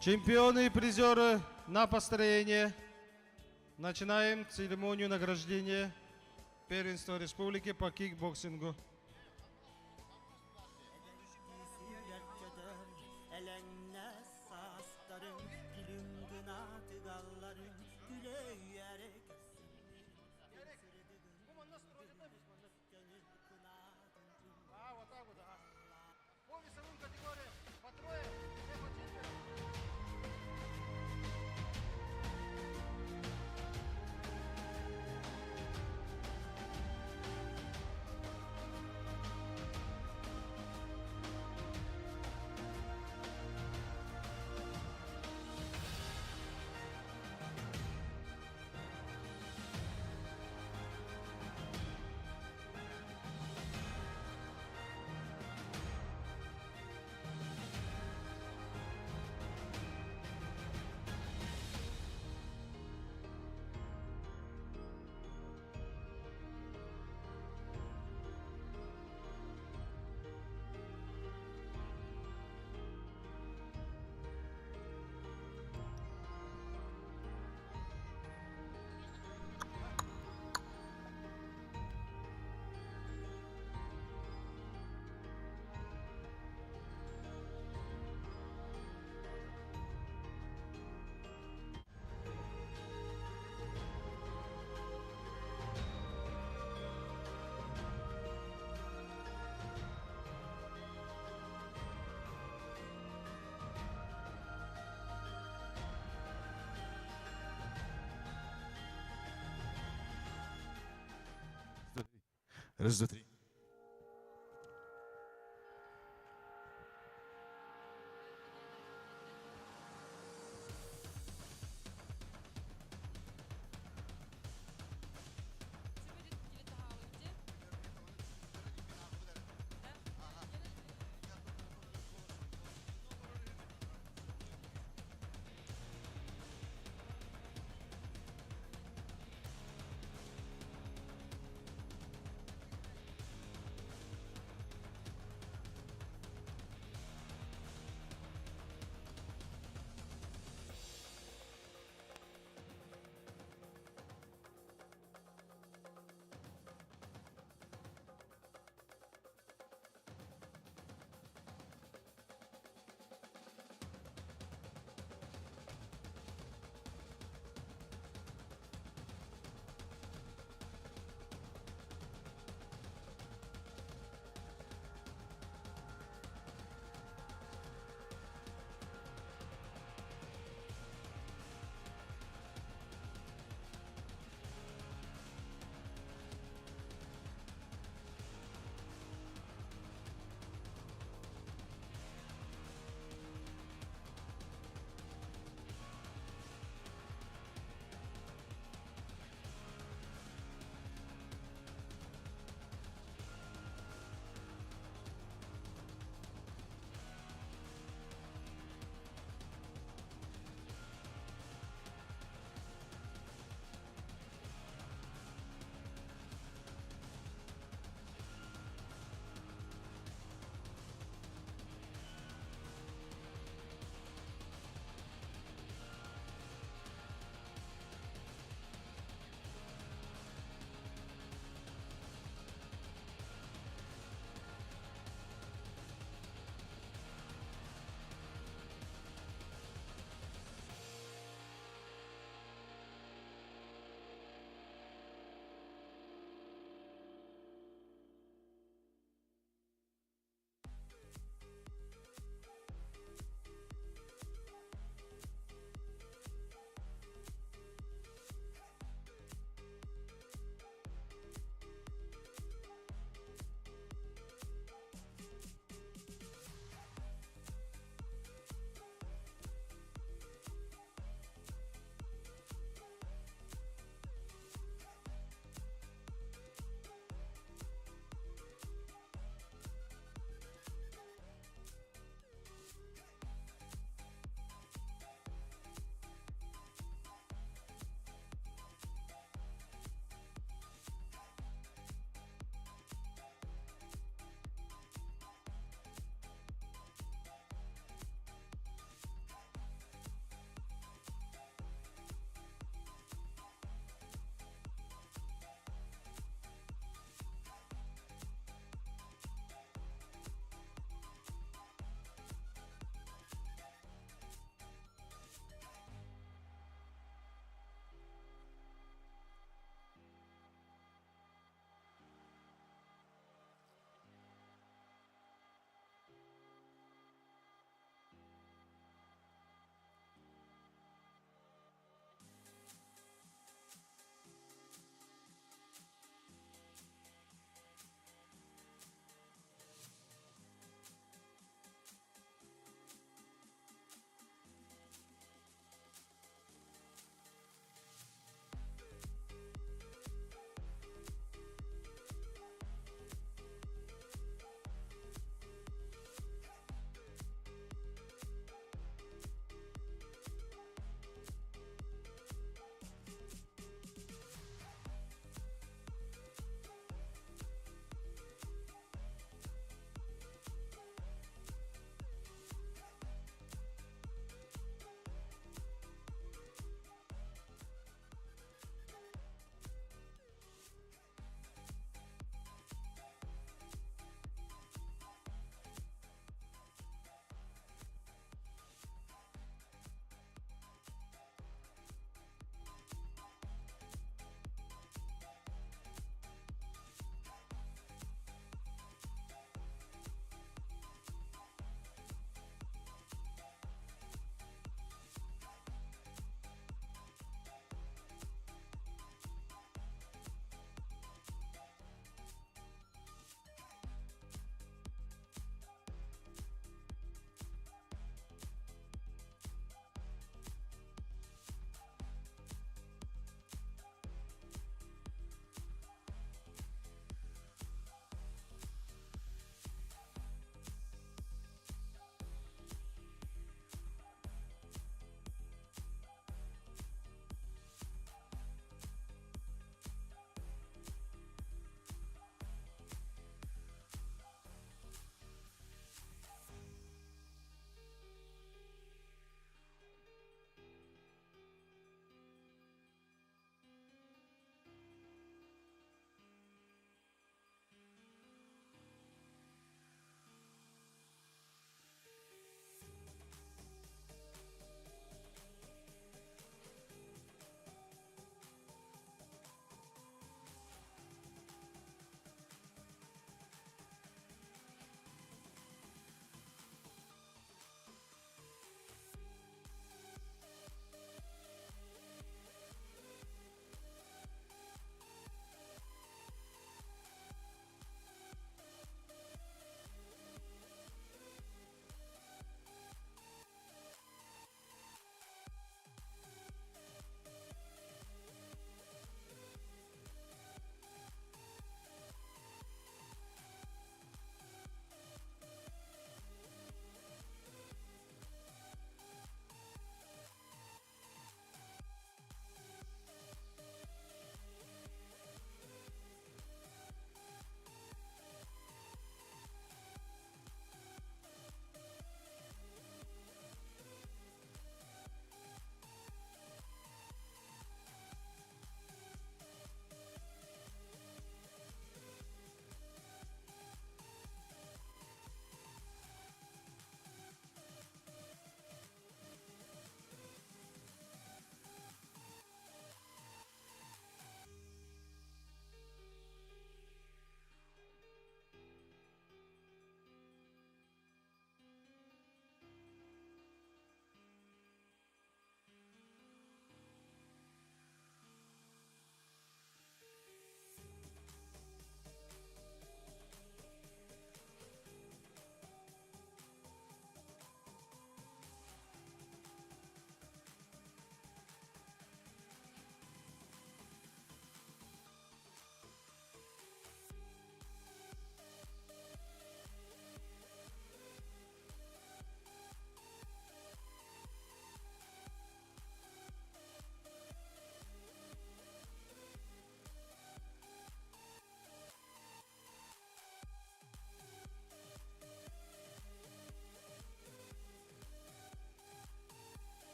Чемпионы и призеры на построение. Начинаем церемонию награждения первенства республики по кикбоксингу. Elenmez saslarım, gülüm gınadı gallarım, güleyerek Раз, два, три.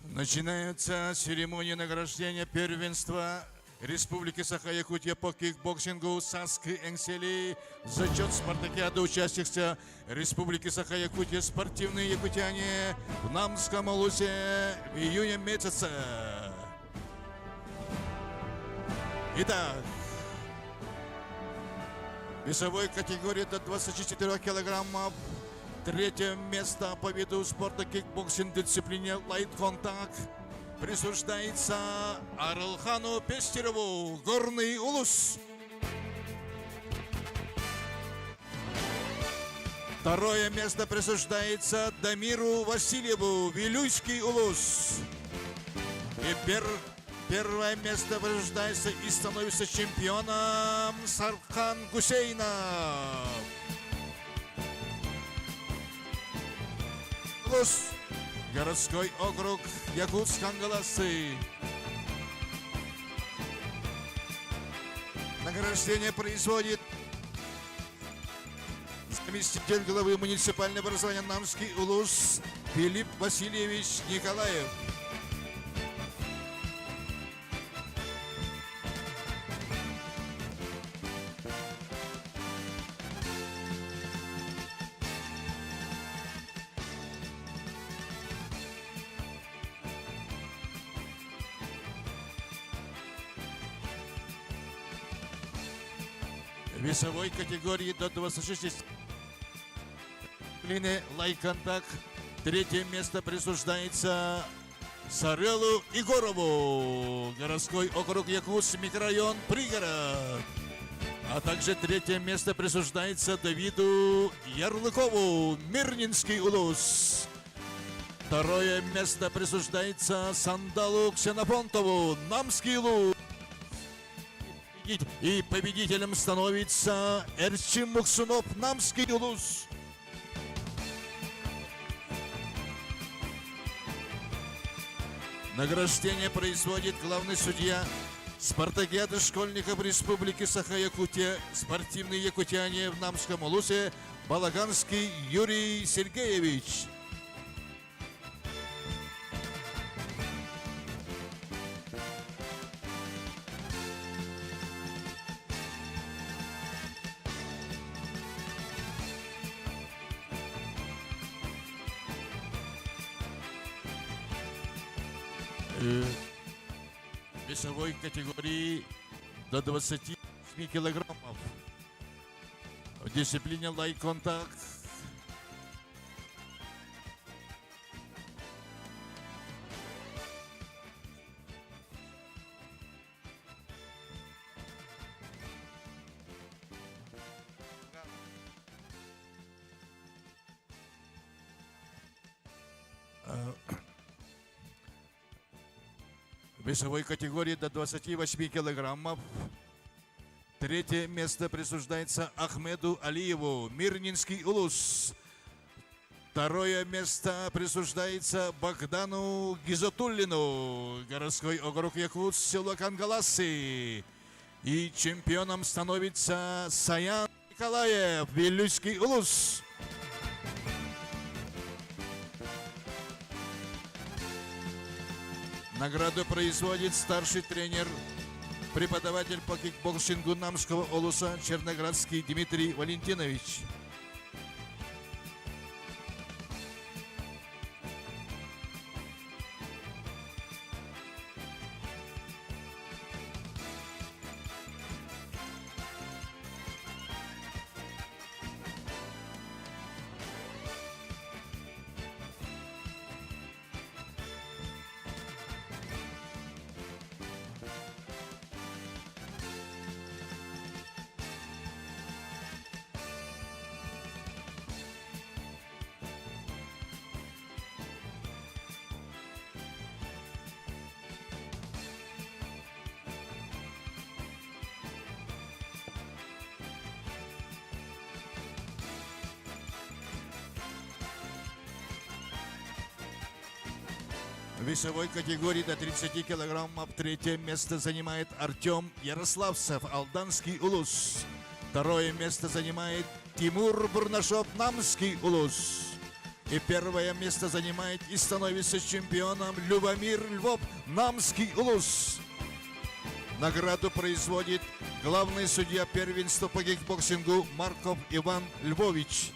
Начинается церемония награждения первенства Республики Саха-Якутия по кикбоксингу Саски Энсели. Зачет спартакиады участников Республики Саха-Якутия спортивные якутяне в Намском Улусе в июне месяце. Итак, в весовой категории до 24 килограммов третье место по виду спорта кикбоксинг в дисциплине лайт-контакт присуждается Аралхану Пестерову, Горный Улус. Второе место присуждается Дамиру Васильеву, Вилюйский Улус. И первое место присуждается и становится чемпионом Сархан Гусейнов. Улус. Городской округ Якутск-Ангаласы. Награждение производит заместитель главы муниципального образования Намский Улус Филипп Васильевич Николаев. В весовой категории до 26 лайконтакт. Третье место присуждается Сарелу Егорову, городской округ Якутск, микрорайон Пригород. А также третье место присуждается Давиду Ярлыкову, Мирнинский Улус. Второе место присуждается Сандалу Ксенофонтову, Намский Улус. И победителем становится Эрчим Муксунов, Намский Улус. Награждение производит главный судья спартакиады школьников Республики Саха-Якутия, спортивные якутяне в Намском Улусе, Балаганский Юрий Сергеевич. Весовой категории до 28 килограммов. В дисциплине лайт-контакт в весовой категории до 28 килограммов. Третье место присуждается Ахмеду Алиеву, Мирнинский Улус. Второе место присуждается Богдану Гизатуллину, городской округ Якутск, село Кангаласы. И чемпионом становится Саян Николаев, Вилюйский Улус. Награду производит старший тренер, преподаватель по кикбоксингу Намского Улуса Черноградский Дмитрий Валентинович. В весовой категории до 30 килограммов третье место занимает Артем Ярославцев, Алданский Улус. Второе место занимает Тимур Бурнашов, Намский Улус. И первое место занимает и становится чемпионом Любомир Львов, Намский Улус. Награду производит главный судья первенства по кикбоксингу Марков Иван Львович.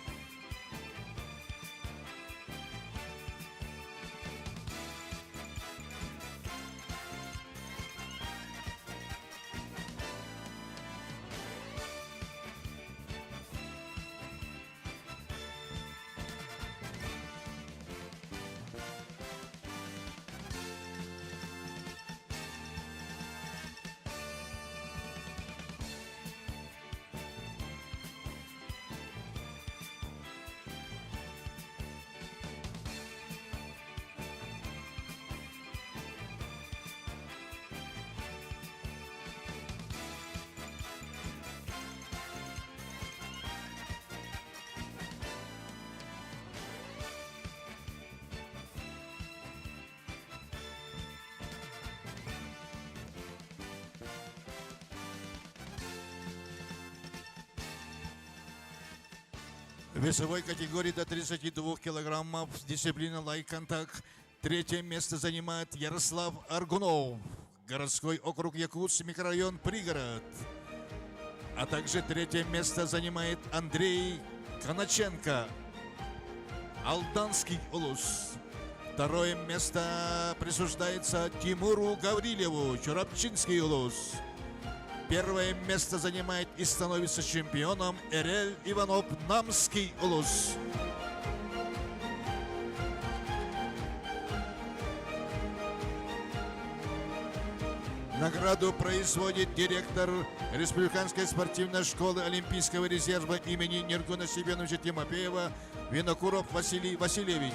В весовой категории до 32 килограммов дисциплина лайк-контакт. Третье место занимает Ярослав Аргунов, городской округ Якутск, микрорайон Пригород. А также третье место занимает Андрей Коначенко, Алданский Улус. Второе место присуждается Тимуру Гаврилеву, Чурапчинский Улус. Первое место занимает и становится чемпионом Эрель Иванов, Намский Улус. Награду производит директор Республиканской спортивной школы Олимпийского резерва имени Нергуна Семеновича Тимофеева Винокуров Василий Васильевич.